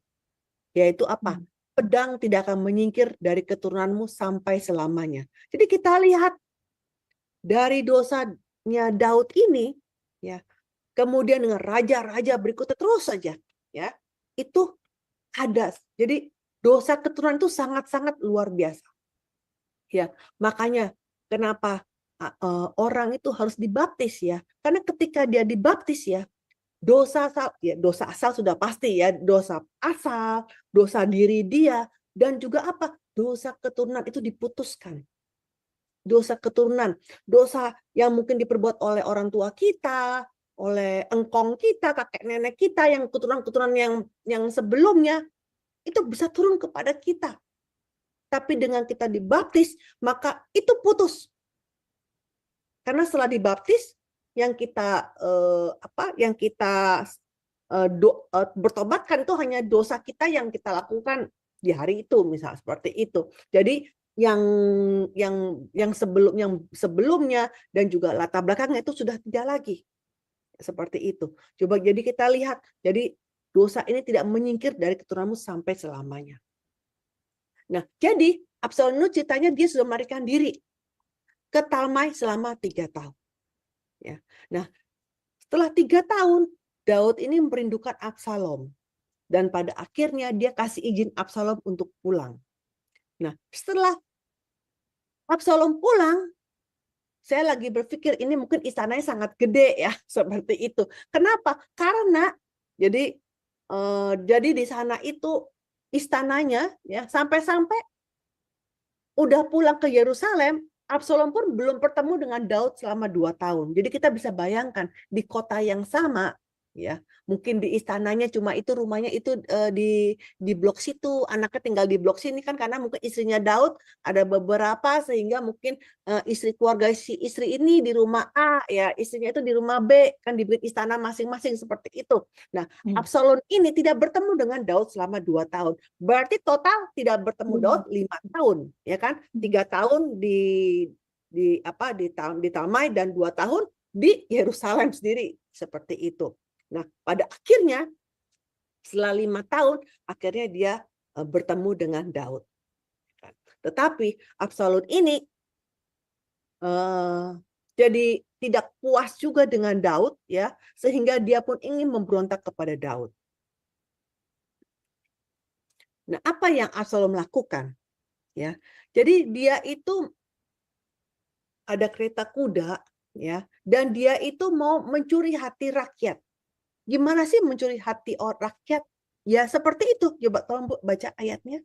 Yaitu apa? Pedang tidak akan menyingkir dari keturunanmu sampai selamanya. Jadi kita lihat dari dosanya Daud ini, ya, kemudian dengan raja-raja berikutnya terus saja. Ya, itu ada. Jadi dosa keturunan itu sangat-sangat luar biasa. Ya, makanya kenapa orang itu harus dibaptis ya? Karena ketika dia dibaptis ya, dosa asal sudah pasti ya, dosa asal, dosa diri dia, dan juga apa? Dosa keturunan itu diputuskan. Dosa keturunan, dosa yang mungkin diperbuat oleh orang tua kita, oleh engkong kita, kakek nenek kita, yang keturunan-keturunan yang sebelumnya, itu bisa turun kepada kita. Tapi dengan kita dibaptis, maka itu putus. Karena setelah dibaptis, yang kita bertobatkan itu hanya dosa kita yang kita lakukan di hari itu, misalnya seperti itu. Jadi yang sebelumnya dan juga latar belakangnya itu sudah tidak lagi. Seperti itu. Coba jadi kita lihat. Jadi dosa ini tidak menyingkir dari keturunanmu sampai selamanya. Nah, jadi Absalom ceritanya dia sudah melarikan diri ke Talmai selama 3 tahun. Ya. Nah, setelah 3 tahun, Daud ini merindukan Absalom. Dan pada akhirnya dia kasih izin Absalom untuk pulang. Nah, setelah Absalom pulang, saya lagi berpikir ini mungkin istananya sangat gede ya, seperti itu. Kenapa? Karena jadi di sana itu istananya ya sampai-sampai udah pulang ke Yerusalem, Absalom pun belum bertemu dengan Daud selama 2 tahun. Jadi kita bisa bayangkan di kota yang sama ya. Mungkin di istananya cuma itu, rumahnya itu di blok situ, anaknya tinggal di blok sini kan, karena mungkin istrinya Daud ada beberapa, sehingga mungkin istri keluarga si istri ini di rumah A, ya istrinya itu di rumah B, kan diberi istana masing-masing seperti itu. Nah, Absalom ini tidak bertemu dengan Daud selama 2 tahun. Berarti total tidak bertemu Daud 5 tahun, ya kan? 3 tahun di Talmai dan 2 tahun di Yerusalem sendiri, seperti itu. Nah, pada akhirnya setelah 5 tahun, akhirnya dia bertemu dengan Daud. Tetapi Absalom ini jadi tidak puas juga dengan Daud, ya, sehingga dia pun ingin memberontak kepada Daud. Nah, apa yang Absalom lakukan? Ya, jadi dia itu ada kereta kuda, ya, dan dia itu mau mencuri hati rakyat. Gimana sih mencuri hati rakyat? Ya seperti itu. Coba tolong Bu baca ayatnya.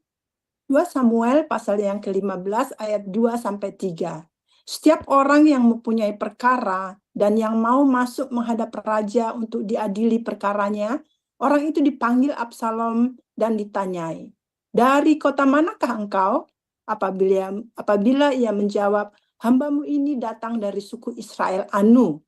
2 Samuel pasal yang ke-15 ayat 2-3. Setiap orang yang mempunyai perkara dan yang mau masuk menghadap raja untuk diadili perkaranya, orang itu dipanggil Absalom dan ditanyai, "Dari kota manakah engkau?" Apabila ia menjawab, "Hambamu ini datang dari suku Israel Anu."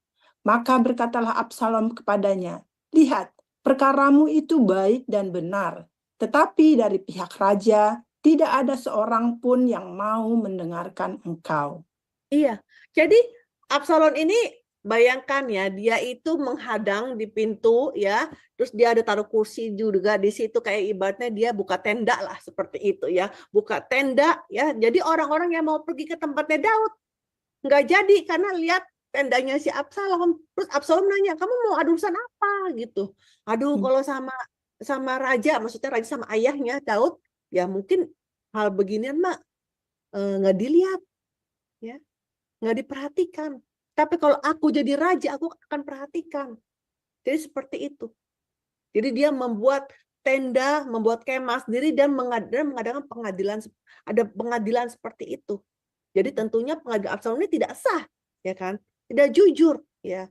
Maka berkatalah Absalom kepadanya, "Lihat, perkaramu itu baik dan benar, tetapi dari pihak raja tidak ada seorang pun yang mau mendengarkan engkau." Iya, jadi Absalom ini bayangkan ya, dia itu menghadang di pintu, ya, terus dia ada taruh kursi juga di situ, kayak ibaratnya dia buka tenda lah, seperti itu ya, buka tenda ya. Jadi orang-orang yang mau pergi ke tempatnya Daud nggak jadi karena lihat tendanya si Absalom. Terus Absalom nanya, "Kamu mau adu urusan apa?" gitu. Aduh, kalau sama raja, maksudnya raja sama ayahnya Daud, ya mungkin hal beginian mah nggak dilihat, ya, nggak diperhatikan. Tapi kalau aku jadi raja, aku akan perhatikan. Jadi seperti itu. Jadi dia membuat tenda, membuat kemah sendiri, dan mengadakan pengadilan. Ada pengadilan seperti itu. Jadi tentunya pengadilan Absalom ini tidak sah, ya kan? Tidak jujur, ya.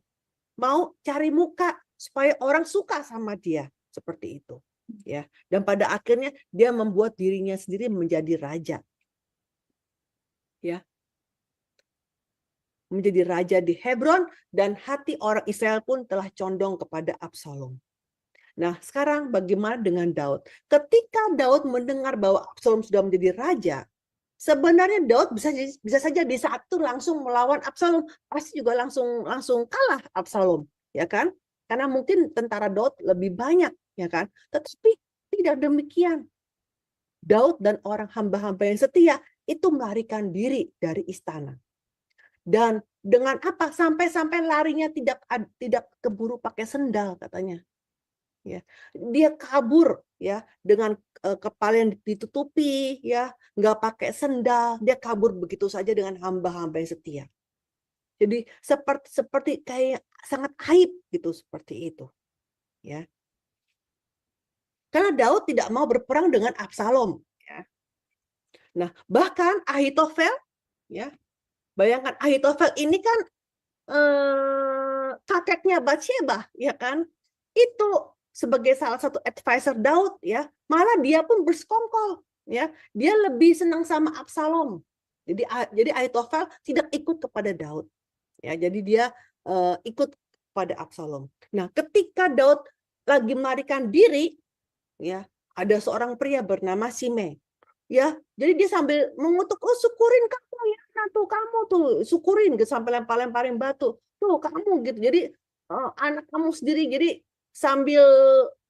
Mau cari muka supaya orang suka sama dia, seperti itu, ya. Dan pada akhirnya dia membuat dirinya sendiri menjadi raja, ya. Menjadi raja di Hebron, dan hati orang Israel pun telah condong kepada Absalom. Nah, sekarang bagaimana dengan Daud? Ketika Daud mendengar bahwa Absalom sudah menjadi raja, sebenarnya Daud bisa saja di saat itu langsung melawan Absalom, pasti juga langsung kalah Absalom, ya kan? Karena mungkin tentara Daud lebih banyak, ya kan? Tetapi tidak demikian. Daud dan orang hamba-hamba yang setia itu melarikan diri dari istana. Dan dengan apa? Sampai larinya tidak keburu pakai sendal, katanya. Ya, dia kabur, ya, dengan kepala yang ditutupi, ya, nggak pakai sendal, dia kabur begitu saja dengan hamba-hamba yang setia. Jadi seperti kayak sangat aib gitu, seperti itu, ya. Karena Daud tidak mau berperang dengan Absalom, ya. Nah, bahkan Ahitofel, ya, bayangkan Ahitofel ini kan kakeknya Batsheba, ya kan, itu sebagai salah satu advisor Daud, ya, malah dia pun bersekongkol, ya, dia lebih senang sama Absalom. Jadi Ahitofel tidak ikut kepada Daud, ya, jadi dia ikut pada Absalom. Nah, ketika Daud lagi melarikan diri, ya, ada seorang pria bernama Shimei, ya, jadi dia sambil mengutuk, "Oh, syukurin kamu ya, tuh kamu tuh syukurin," sampai lempar-lemparin batu, "Tuh kamu," gitu. Jadi anak kamu sendiri. Jadi sambil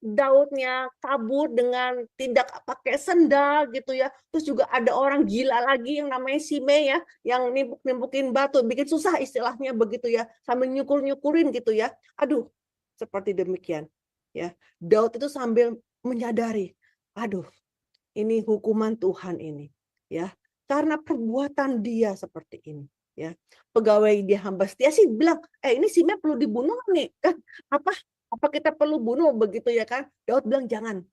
Daudnya kabur dengan tidak pakai sendal gitu ya. Terus juga ada orang gila lagi yang namanya Shimei, ya, yang nimpuk-nimpukin batu, bikin susah istilahnya begitu ya, sambil nyukur-nyukurin gitu ya. Aduh, seperti demikian, ya. Daud itu sambil menyadari, aduh, ini hukuman Tuhan ini, ya. Karena perbuatan dia seperti ini, ya. Pegawai dia hamba setia sih bilang, ini Shimei perlu dibunuh nih, kan? Apa kita perlu bunuh begitu, ya kan? Daud bilang, jangan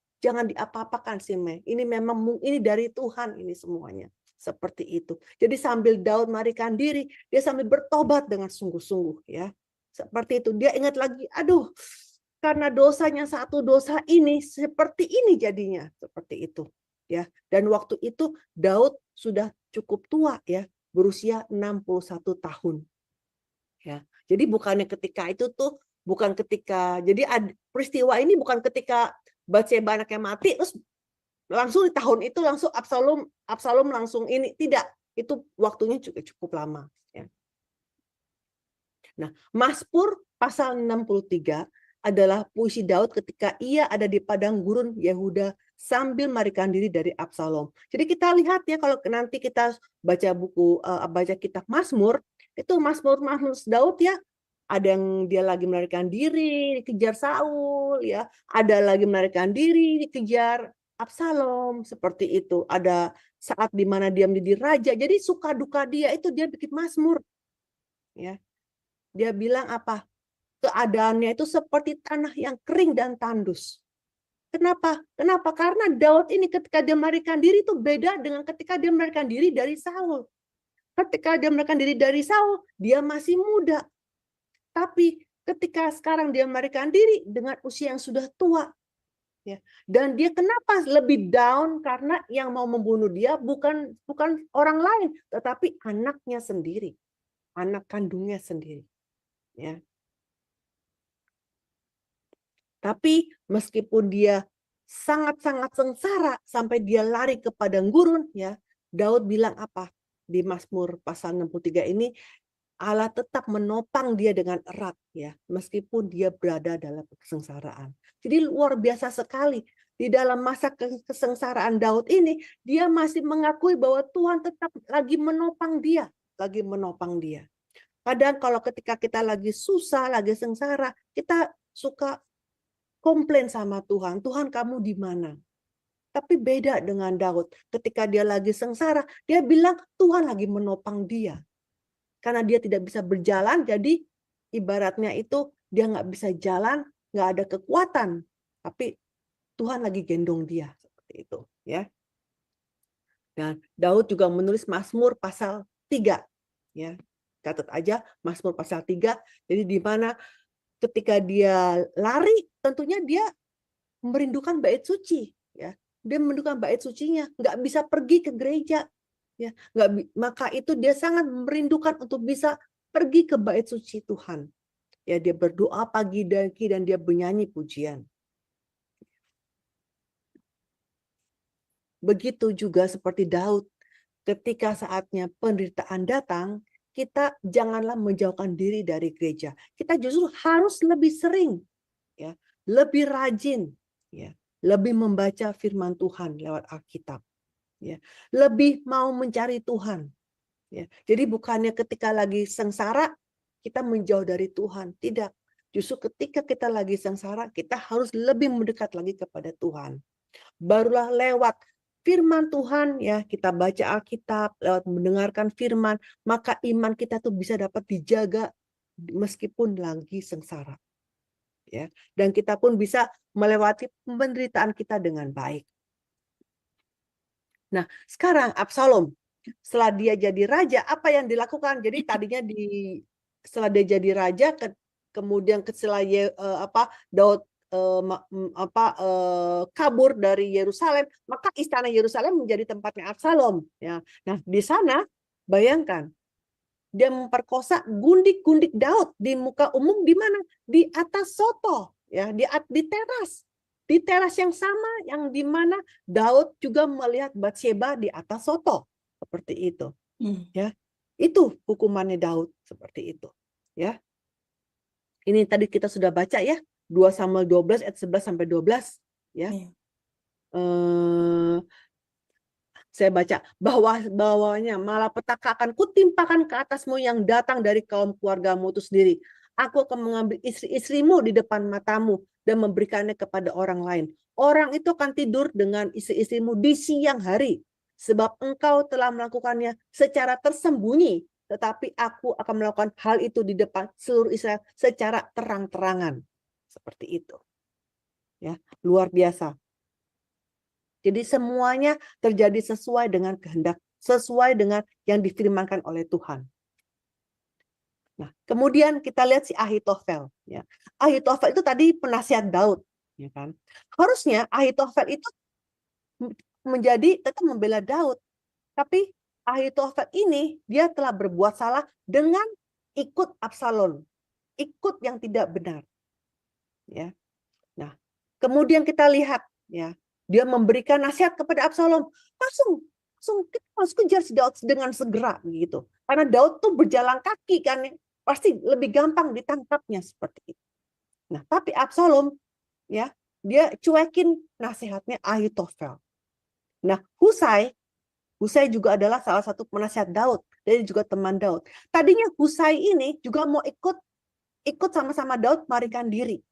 diapa-apakan Shimei. Ini memang ini dari Tuhan ini semuanya. Seperti itu. Jadi sambil Daud melarikan diri, dia sambil bertobat dengan sungguh-sungguh, ya. Seperti itu. Dia ingat lagi, aduh, karena dosanya satu dosa ini seperti ini jadinya, seperti itu ya. Dan waktu itu Daud sudah cukup tua ya, berusia 61 tahun. Ya. Jadi bukannya ketika itu tuh bukan ketika peristiwa ini bukan ketika Batseba anaknya mati terus langsung di tahun itu langsung Absalom langsung ini, tidak, itu waktunya juga cukup lama ya. Nah, Mazmur pasal 63 adalah puisi Daud ketika ia ada di padang gurun Yehuda sambil melarikan diri dari Absalom. Jadi kita lihat ya, kalau nanti kita baca kitab Mazmur, itu Mazmur Daud ya, ada yang dia lagi melarikan diri dikejar Saul ya, ada lagi melarikan diri dikejar Absalom, seperti itu. Ada saat di mana dia menjadi raja. Jadi suka duka dia itu dia bikin Mazmur ya. Dia bilang apa? Keadaannya itu seperti tanah yang kering dan tandus. Kenapa? Kenapa? Karena Daud ini ketika dia melarikan diri itu beda dengan ketika dia melarikan diri dari Saul. Ketika dia melarikan diri dari Saul, dia masih muda. Tapi ketika sekarang dia melarikan diri dengan usia yang sudah tua. Ya. Dan dia kenapa lebih down? Karena yang mau membunuh dia bukan orang lain, tetapi anaknya sendiri. Anak kandungnya sendiri. Ya. Tapi meskipun dia sangat-sangat sengsara sampai dia lari ke padang gurun ya, Daud bilang apa? Di Mazmur pasal 63 ini, Allah tetap menopang dia dengan erat ya, meskipun dia berada dalam kesengsaraan. Jadi luar biasa sekali. Di dalam masa kesengsaraan Daud ini, dia masih mengakui bahwa Tuhan tetap lagi menopang dia, Kadang kalau ketika kita lagi susah, lagi sengsara, kita suka komplain sama Tuhan. Tuhan, kamu di mana? Tapi beda dengan Daud. Ketika dia lagi sengsara, dia bilang Tuhan lagi menopang dia. Karena dia tidak bisa berjalan, jadi ibaratnya itu dia nggak bisa jalan, nggak ada kekuatan. Tapi Tuhan lagi gendong dia. Seperti itu. Ya. Dan Daud juga menulis Mazmur pasal 3. Ya. Catat aja Mazmur pasal 3. Jadi di mana ketika dia lari, tentunya dia merindukan bait suci. Ya. Dia merindukan bait sucinya. Nggak bisa pergi ke gereja. Ya, maka itu dia sangat merindukan untuk bisa pergi ke bait suci Tuhan. Ya, dia berdoa pagi dan dia bernyanyi pujian. Begitu juga seperti Daud, ketika saatnya penderitaan datang, kita janganlah menjauhkan diri dari gereja. Kita justru harus lebih sering, ya, lebih rajin, ya, lebih membaca firman Tuhan lewat Alkitab. Ya, lebih mau mencari Tuhan. Ya, jadi bukannya ketika lagi sengsara kita menjauh dari Tuhan, tidak. Justru ketika kita lagi sengsara kita harus lebih mendekat lagi kepada Tuhan. Barulah lewat firman Tuhan ya, kita baca Alkitab, lewat mendengarkan firman, maka iman kita tuh bisa dapat dijaga meskipun lagi sengsara. Ya, dan kita pun bisa melewati penderitaan kita dengan baik. Nah, sekarang Absalom, setelah dia jadi raja, apa yang dilakukan? Jadi tadinya setelah dia jadi raja, kemudian setelah Daud kabur dari Yerusalem, maka istana Yerusalem menjadi tempatnya Absalom. Ya. Nah, di sana bayangkan dia memperkosa gundik-gundik Daud di muka umum, di mana? Di atas soto, ya, di teras. Di teras yang sama yang di mana Daud juga melihat Batseba di atas soto, seperti itu. Ya, itu hukumannya Daud seperti itu. Ya, ini tadi kita sudah baca ya, 2 Samuel 12 ayat 11 sampai 12. Ya, saya baca bawahnya malapetaka akan kutimpakan ke atasmu yang datang dari kaum keluargamu itu sendiri. Aku akan mengambil istri-istrimu di depan matamu dan memberikannya kepada orang lain. Orang itu akan tidur dengan istri-istrimu di siang hari, sebab engkau telah melakukannya secara tersembunyi, tetapi aku akan melakukan hal itu di depan seluruh Israel secara terang-terangan. Seperti itu. Ya, luar biasa. Jadi semuanya terjadi sesuai dengan kehendak, sesuai dengan yang difirmankan oleh Tuhan. Nah, kemudian kita lihat si Ahitofel. Ya. Ahitofel itu tadi penasihat Daud, ya kan? Harusnya Ahitofel itu tetap membela Daud, tapi Ahitofel ini dia telah berbuat salah dengan ikut Absalom, ikut yang tidak benar. Ya. Nah, kemudian kita lihat, ya, dia memberikan nasihat kepada Absalom, langsung kita harus kejar si Daud dengan segera gitu. Karena Daud tuh berjalan kaki kan, pasti lebih gampang ditangkapnya seperti itu. Nah, tapi Absalom, ya, dia cuekin nasihatnya Ahitofel. Nah, Husai juga adalah salah satu penasihat Daud, dan juga teman Daud. Tadinya Husai ini juga mau ikut sama-sama Daud melarikan diri.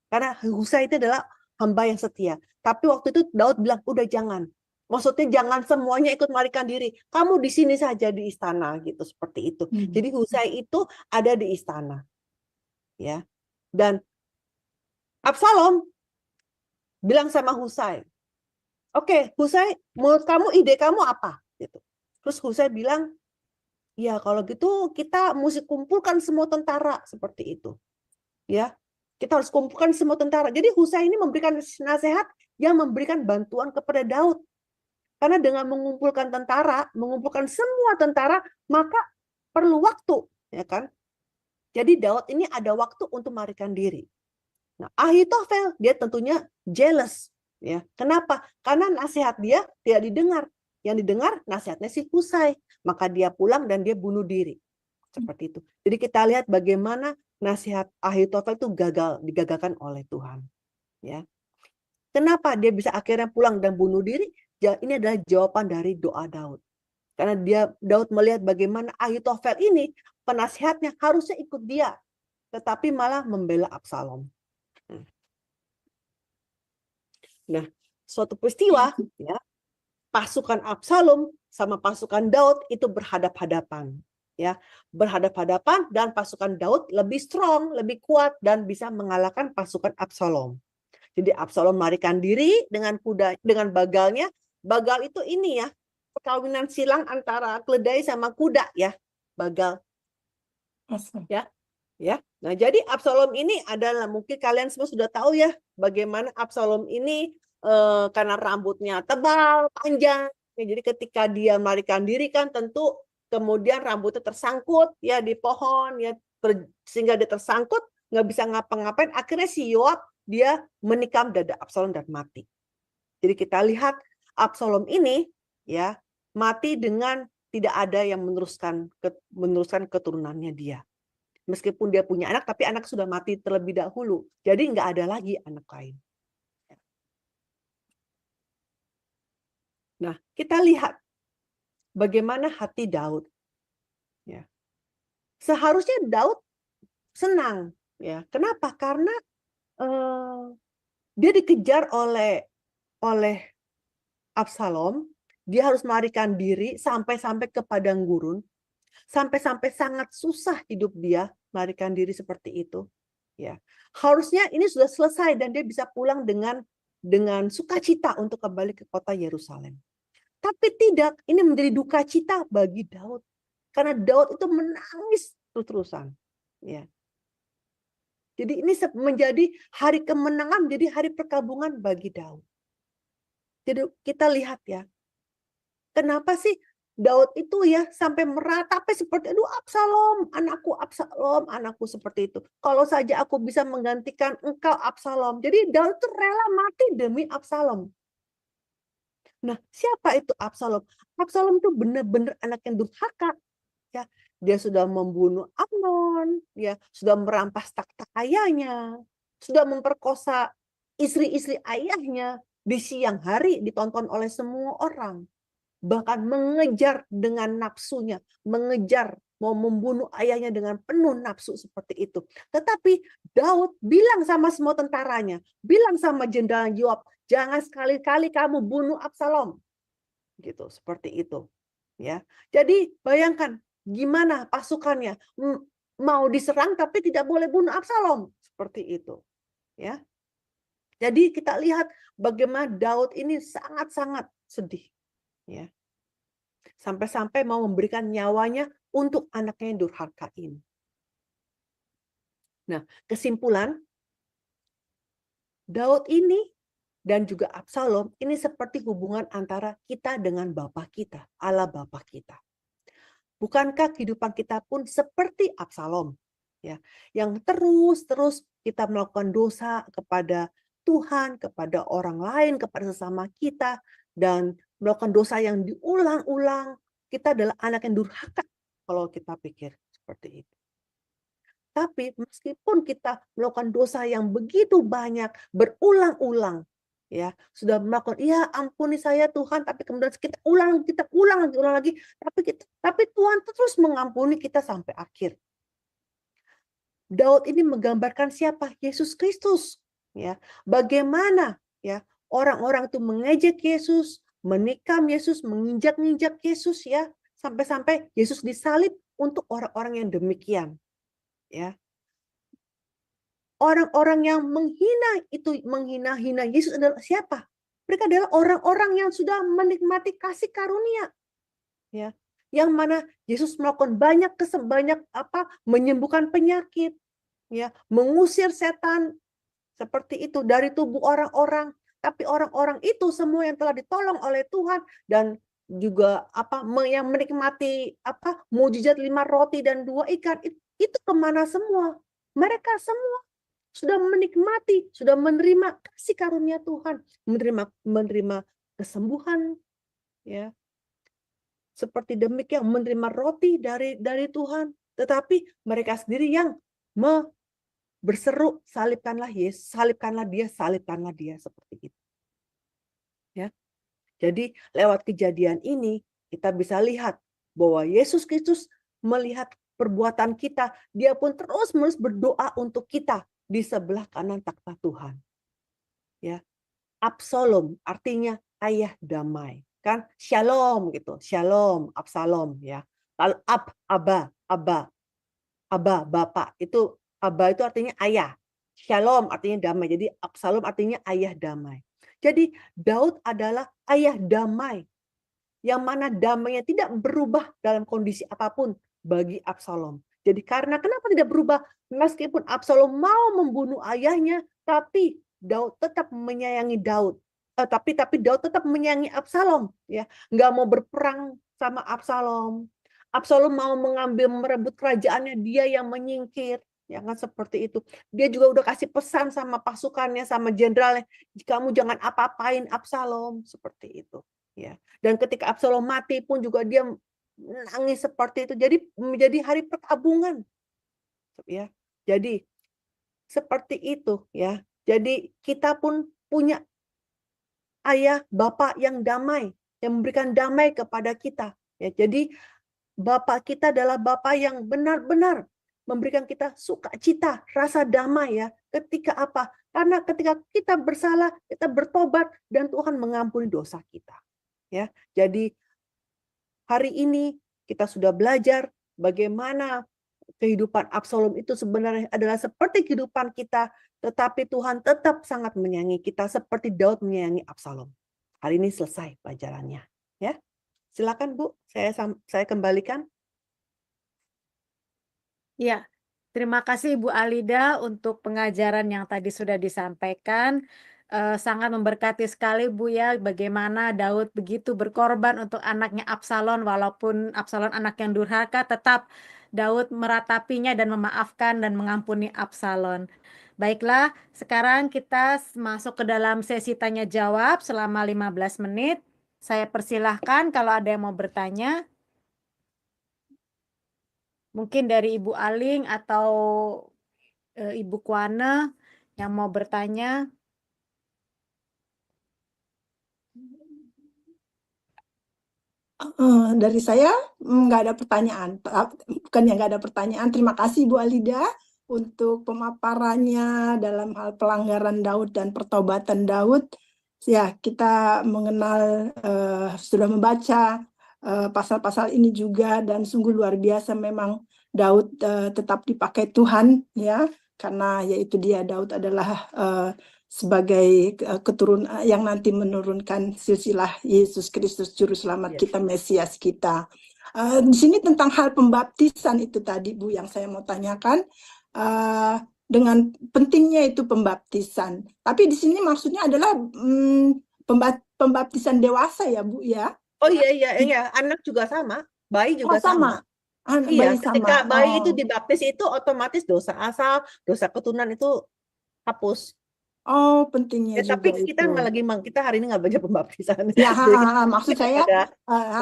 Karena Husai itu adalah hamba yang setia. Tapi waktu itu Daud bilang, udah jangan. Maksudnya jangan semuanya ikut melarikan diri. Kamu di sini saja di istana gitu, seperti itu. Jadi Husai itu ada di istana. Ya. Dan Absalom bilang sama Husai, "Oke, Husai, menurut kamu ide kamu apa?" Gitu. Terus Husai bilang, "Ya, kalau gitu kita mesti kumpulkan semua tentara seperti itu." Ya. Kita harus kumpulkan semua tentara. Jadi Husai ini memberikan nasihat yang memberikan bantuan kepada Daud. Karena dengan mengumpulkan semua tentara, maka perlu waktu, ya kan? Jadi Daud ini ada waktu untuk melarikan diri. Nah, Ahitofel dia tentunya jealous, ya. Kenapa? Karena nasihat dia tidak didengar. Yang didengar nasihatnya si Husai, maka dia pulang dan dia bunuh diri. Seperti itu. Jadi kita lihat bagaimana nasihat Ahitofel itu digagalkan oleh Tuhan. Ya. Kenapa dia bisa akhirnya pulang dan bunuh diri? Ya, ini adalah jawaban dari doa Daud. Karena Daud melihat bagaimana Ahitofel ini penasihatnya harusnya ikut dia, tetapi malah membela Absalom. Nah, suatu peristiwa, ya, pasukan Absalom sama pasukan Daud itu berhadap-hadapan. Ya, berhadap-hadapan dan pasukan Daud lebih strong, lebih kuat dan bisa mengalahkan pasukan Absalom. Jadi Absalom melarikan diri dengan bagalnya. Bagal itu ini ya, perkawinan silang antara keledai sama kuda ya, bagal. Ya. Ya. Nah, jadi Absalom ini adalah, mungkin kalian semua sudah tahu ya bagaimana Absalom ini karena rambutnya tebal, panjang. Ya, jadi ketika dia melarikan diri kan tentu kemudian rambutnya tersangkut ya di pohon ya, sehingga dia tersangkut nggak bisa ngapa-ngapain. Akhirnya si Yoab dia menikam dada Absalom dan mati. Jadi kita lihat Absalom ini ya mati dengan tidak ada yang meneruskan keturunannya dia. Meskipun dia punya anak, tapi anak sudah mati terlebih dahulu. Jadi nggak ada lagi anak lain. Nah, kita lihat bagaimana hati Daud. Ya. Seharusnya Daud senang. Ya. Kenapa? Karena dia dikejar oleh Absalom. Dia harus melarikan diri sampai ke padang gurun. Sampai sangat susah hidup dia melarikan diri seperti itu. Ya, harusnya ini sudah selesai dan dia bisa pulang dengan sukacita untuk kembali ke kota Yerusalem. Tapi tidak, ini menjadi duka cita bagi Daud karena Daud itu menangis terus-terusan. Ya. Jadi ini menjadi hari kemenangan, menjadi hari perkabungan bagi Daud. Jadi kita lihat ya, kenapa sih Daud itu ya sampai meratapi seperti, aduh Absalom, anakku seperti itu. Kalau saja aku bisa menggantikan engkau Absalom. Jadi Daud itu rela mati demi Absalom. Nah, siapa itu Absalom? Absalom itu benar-benar anak yang durhaka. Ya, dia sudah membunuh Amnon, ya, sudah merampas takhta ayahnya, sudah memperkosa istri-istri ayahnya, di siang hari ditonton oleh semua orang. Bahkan mengejar dengan nafsunya, mau membunuh ayahnya dengan penuh nafsu seperti itu. Tetapi Daud bilang sama semua tentaranya, bilang sama jenderal Yoab, jangan sekali-kali kamu bunuh Absalom. Gitu, seperti itu. Ya. Jadi bayangkan gimana pasukannya mau diserang tapi tidak boleh bunuh Absalom, seperti itu. Ya. Jadi kita lihat bagaimana Daud ini sangat-sangat sedih. Ya. Sampai-sampai mau memberikan nyawanya untuk anaknya yang durhaka ini. Nah, kesimpulan, Daud ini dan juga Absalom ini seperti hubungan antara kita dengan Bapa kita, Allah Bapa kita. Bukankah kehidupan kita pun seperti Absalom, ya, yang terus-terus kita melakukan dosa kepada Tuhan, kepada orang lain, kepada sesama kita, dan melakukan dosa yang diulang-ulang. Kita adalah anak yang durhaka kalau kita pikir seperti itu. Tapi meskipun kita melakukan dosa yang begitu banyak, berulang-ulang, ya, sudah melakukan, ya ampuni saya Tuhan, tapi kemudian kita ulang lagi, tapi Tuhan terus mengampuni kita sampai akhir. Daud ini menggambarkan siapa? Yesus Kristus, ya. Bagaimana, ya, orang-orang itu mengejek Yesus, menikam Yesus, menginjak-injak Yesus, ya, sampai-sampai Yesus disalib untuk orang-orang yang demikian, ya. Orang-orang yang menghina Yesus adalah siapa? Mereka adalah orang-orang yang sudah menikmati kasih karunia, ya. Yang mana Yesus melakukan banyak menyembuhkan penyakit, ya, mengusir setan seperti itu dari tubuh orang-orang. Tapi orang-orang itu semua yang telah ditolong oleh Tuhan dan juga yang menikmati mujizat 5 roti dan 2 ikan itu kemana semua? Mereka semua sudah menikmati, sudah menerima kasih karunia Tuhan, menerima kesembuhan, ya. Seperti demikian, menerima roti dari Tuhan, tetapi mereka sendiri yang berseru, salibkanlah Yesus, salibkanlah dia seperti itu. Ya. Jadi lewat kejadian ini kita bisa lihat bahwa Yesus Kristus melihat perbuatan kita, dia pun terus-menerus berdoa untuk kita di sebelah kanan takhta Tuhan. Ya. Absalom artinya ayah damai, kan? Shalom gitu. Shalom, Absalom, ya. Lalu Abba, Bapak. Itu Abba itu artinya ayah. Shalom artinya damai. Jadi Absalom artinya ayah damai. Jadi Daud adalah ayah damai. Yang mana damainya tidak berubah dalam kondisi apapun bagi Absalom. Jadi kenapa tidak berubah? Meskipun Absalom mau membunuh ayahnya, tapi Daud tetap menyayangi Daud. Tapi Daud tetap menyayangi Absalom, ya. Nggak mau berperang sama Absalom. Absalom mau merebut kerajaannya, dia yang menyingkir, ya kan, seperti itu. Dia juga udah kasih pesan sama pasukannya, sama jenderalnya, kamu jangan apa-apain Absalom, seperti itu, ya. Dan ketika Absalom mati pun juga dia nangis seperti itu. Jadi menjadi hari perkabungan, ya. Jadi seperti itu, ya. Jadi kita pun punya ayah, bapak yang damai, yang memberikan damai kepada kita, ya. Jadi bapak kita adalah bapak yang benar-benar memberikan kita sukacita, rasa damai, ya. Ketika apa? Karena ketika kita bersalah, kita bertobat dan Tuhan mengampuni dosa kita, ya. Jadi hari ini kita sudah belajar bagaimana kehidupan Absalom itu sebenarnya adalah seperti kehidupan kita, tetapi Tuhan tetap sangat menyayangi kita seperti Daud menyayangi Absalom. Hari ini selesai pelajarannya, ya. Silakan Bu, saya kembalikan. Ya, terima kasih Ibu Alida untuk pengajaran yang tadi sudah disampaikan. Sangat memberkati sekali Bu ya, bagaimana Daud begitu berkorban untuk anaknya Absalom, walaupun Absalom anak yang durhaka, tetap Daud meratapinya dan memaafkan dan mengampuni Absalom. Baiklah, sekarang kita masuk ke dalam sesi tanya jawab selama 15 menit. Saya persilahkan kalau ada yang mau bertanya. Mungkin dari Ibu Aling atau Ibu Kuana yang mau bertanya. Dari saya nggak ada pertanyaan, bukannya nggak ada pertanyaan. Terima kasih Bu Alida untuk pemaparannya dalam hal pelanggaran Daud dan pertobatan Daud. Ya, kita mengenal, sudah membaca pasal-pasal ini juga, dan sungguh luar biasa memang Daud tetap dipakai Tuhan, ya, karena yaitu Daud adalah sebagai keturunan yang nanti menurunkan silsilah Yesus Kristus Juru Selamat kita, Mesias kita. Di sini tentang hal pembaptisan itu tadi Bu yang saya mau tanyakan. dengan pentingnya itu pembaptisan. Tapi di sini maksudnya adalah pembaptisan dewasa ya Bu ya? Oh iya, anak juga sama, bayi Oh juga sama, sama. Iya, bayi sama. ketika bayi itu Oh, dibaptis itu otomatis dosa asal, dosa keturunan itu hapus. oh pentingnya Ya, tapi juga kita itu. kita hari ini nggak baca pembaptisan. Ya, Jadi kita maksud saya, kepada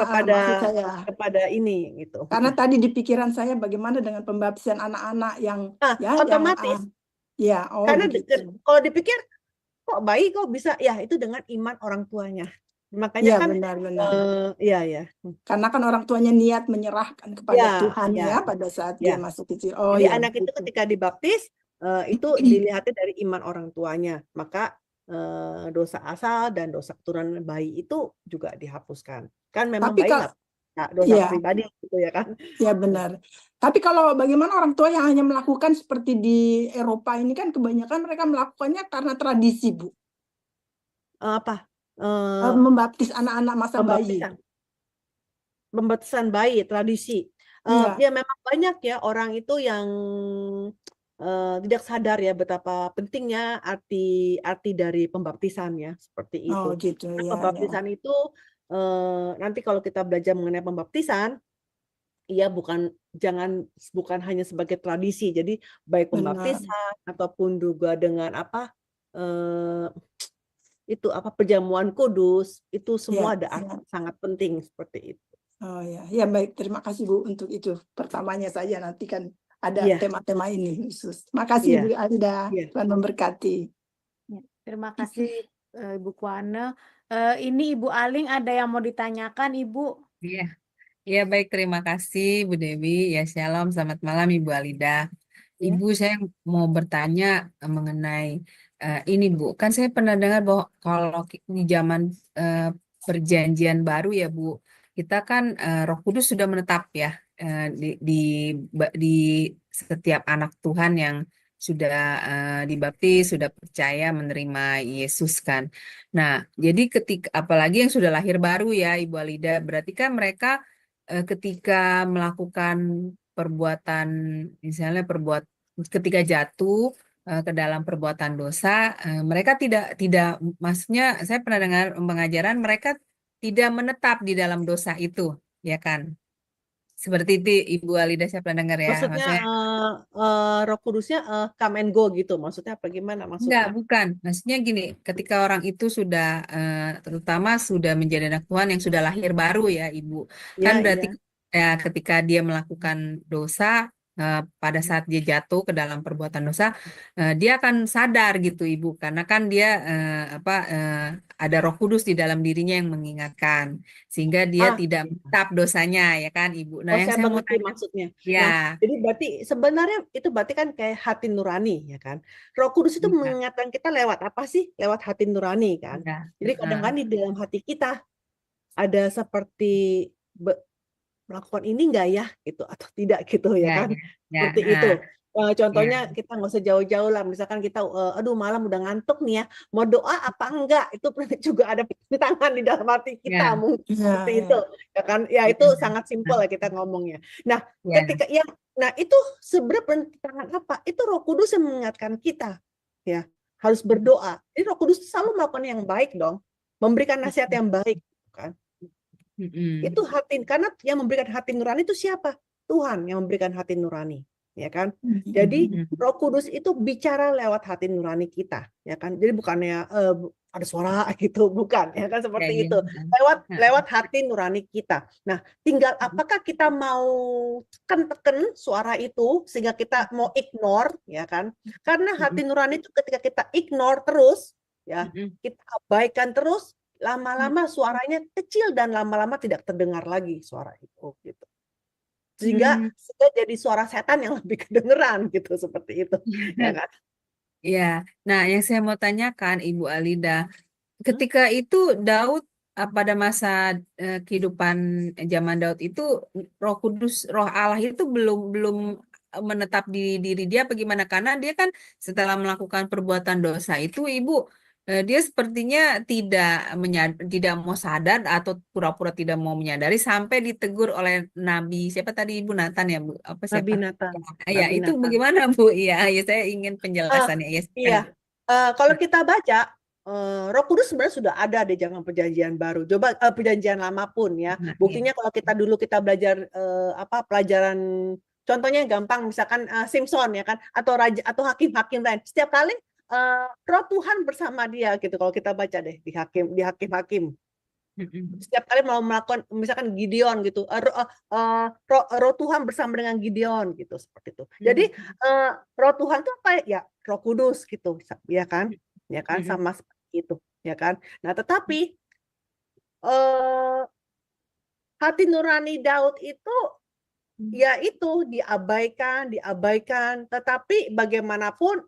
kepada maksud saya, kepada ini gitu. karena tadi di pikiran saya bagaimana dengan pembaptisan anak-anak yang Nah, ya, yang otomatis ya, oh karena begitu. kalau dipikir kok bayi kok bisa, ya itu dengan iman orang tuanya. Makanya Ya kan benar-benar. iya. Karena kan orang tuanya niat menyerahkan kepada Ya, Tuhan ya, ya pada saat dia ya. masih kecil. Oh Jadi ya anak itu begitu. ketika dibaptis itu dilihatnya dari iman orang tuanya. Maka dosa asal dan dosa keturunan bayi itu juga dihapuskan. Kan memang Tapi bayi kalau nggak dosa ya, pribadi gitu ya kan. ya benar. Tapi kalau bagaimana orang tua yang hanya melakukan seperti di Eropa ini kan kebanyakan mereka melakukannya karena tradisi, Bu. Apa? Membaptis anak-anak masa bayi. Pembaptisan bayi, tradisi. Iya. Ya memang banyak ya orang itu yang tidak sadar ya betapa pentingnya arti dari pembaptisan ya, seperti Oh itu. gitu Nah, ya, ya. pembaptisan itu nanti kalau kita belajar mengenai pembaptisan, ya bukan hanya sebagai tradisi. Jadi baik Benar. pembaptisan ataupun juga dengan itu perjamuan kudus, itu semua Ya, ada arti sangat penting seperti itu. oh ya, ya baik. Terima kasih Bu untuk itu. Pertamanya saja nanti kan ada Iya. tema-tema ini khusus. Makasih Iya. Bu Alda. Iya. Tuhan memberkati. Ya, terima kasih Ibu Kuana. Ini Ibu Aling ada yang mau ditanyakan Ibu? Iya, iya baik, terima kasih Bu Dewi. Ya shalom, selamat malam Ibu Alida. Ya. Ibu, saya mau bertanya mengenai ini Bu. Kan saya pernah dengar bahwa kalau di zaman perjanjian baru ya Bu, kita kan Roh Kudus sudah menetap ya di setiap anak Tuhan yang sudah dibaptis, sudah percaya menerima Yesus kan. Nah, jadi apalagi yang sudah lahir baru ya Ibu Alida, berarti kan mereka ketika melakukan perbuatan, misalnya ketika jatuh ke dalam perbuatan dosa, mereka tidak maksudnya saya pernah dengar pengajaran mereka tidak menetap di dalam dosa itu, ya kan? Seperti itu Ibu Alida, saya pernah dengar ya. Maksudnya Roh Kudusnya come and go gitu, maksudnya apa gimana Enggak, maksudnya? bukan. Maksudnya gini, ketika orang itu sudah, terutama sudah menjadi anak Tuhan yang sudah lahir baru ya, Ibu. Kan Ya, berarti iya. ya, ketika dia melakukan dosa, pada saat dia jatuh ke dalam perbuatan dosa, dia akan sadar gitu, Ibu. Karena kan dia ada Roh Kudus di dalam dirinya yang mengingatkan, sehingga dia tidak menetap dosanya, ya kan, Ibu. Nah, yang Saya saya mau mengerti tanya, maksudnya. ya, Nah, jadi berarti sebenarnya itu berarti kan kayak hati nurani ya kan. Roh Kudus itu iya, mengingatkan kita lewat apa sih? Lewat hati nurani kan. iya. Jadi kadang-kadang di dalam hati kita ada seperti melakukan ini enggak ya gitu atau tidak gitu ya Ya, kan. ya, Seperti itu. Contohnya ya. kita nggak usah jauh-jauh lah, misalkan kita aduh malam udah ngantuk nih ya, mau doa apa enggak, itu juga ada tangan di dalam hati kita Ya. mungkin Ya, seperti ya. itu ya kan, ya itu Ya. sangat simpel ya kita ngomongnya. Nah Ya. ketika itu sebenarnya tangan apa, itu Roh Kudus yang mengingatkan kita ya harus berdoa. Jadi Roh Kudus selalu melakukan yang baik dong, memberikan nasihat yang baik kan. Itu hati, karena yang memberikan hati nurani itu siapa? Tuhan yang memberikan hati nurani, ya kan? Jadi Roh Kudus itu bicara lewat hati nurani kita, ya kan? Jadi bukannya ada suara gitu, bukan, ya kan seperti itu. Lewat hati nurani kita. Nah, tinggal apakah kita mau tekan suara itu sehingga kita mau ignore, ya kan? Karena hati nurani itu ketika kita ignore terus, ya, kita abaikan terus, lama-lama suaranya kecil dan lama-lama tidak terdengar lagi suara itu gitu. Sehingga jadi suara setan yang lebih kedengeran gitu, seperti itu. Ya kan? Ya, nah yang saya mau tanyakan Ibu Alida, ketika itu Daud pada masa kehidupan zaman Daud itu Roh Kudus, Roh Allah itu belum menetap di diri dia bagaimana? Karena dia kan setelah melakukan perbuatan dosa itu Ibu dia sepertinya tidak mau sadar atau pura-pura tidak mau menyadari sampai ditegur oleh Nabi siapa tadi Ibu Nathan ya Bu? Apa Nabi siapa? Nathan, Ya, Nabi itu Nathan. bagaimana Bu? Iya, ya saya ingin Ah, penjelasannya. Ya, iya. silakan. Kalau kita baca, Roh Kudus sebenarnya sudah ada di zaman Perjanjian Baru. Coba Perjanjian Lama pun ya. Nah, Buktinya kalau kita dulu kita belajar pelajaran, contohnya gampang, misalkan Simpson ya kan, atau raja atau hakim-hakim lain. Setiap kali Roh Tuhan bersama dia gitu. Kalau kita baca deh di hakim-hakim. Setiap kali mau melakukan misalkan Gideon gitu, roh Tuhan bersama dengan Gideon gitu, seperti itu. Jadi roh Tuhan itu apa ya? Roh Kudus gitu, ya kan? Ya kan, sama seperti itu, ya kan? Nah, tetapi hati nurani Daud itu ya itu diabaikan, tetapi bagaimanapun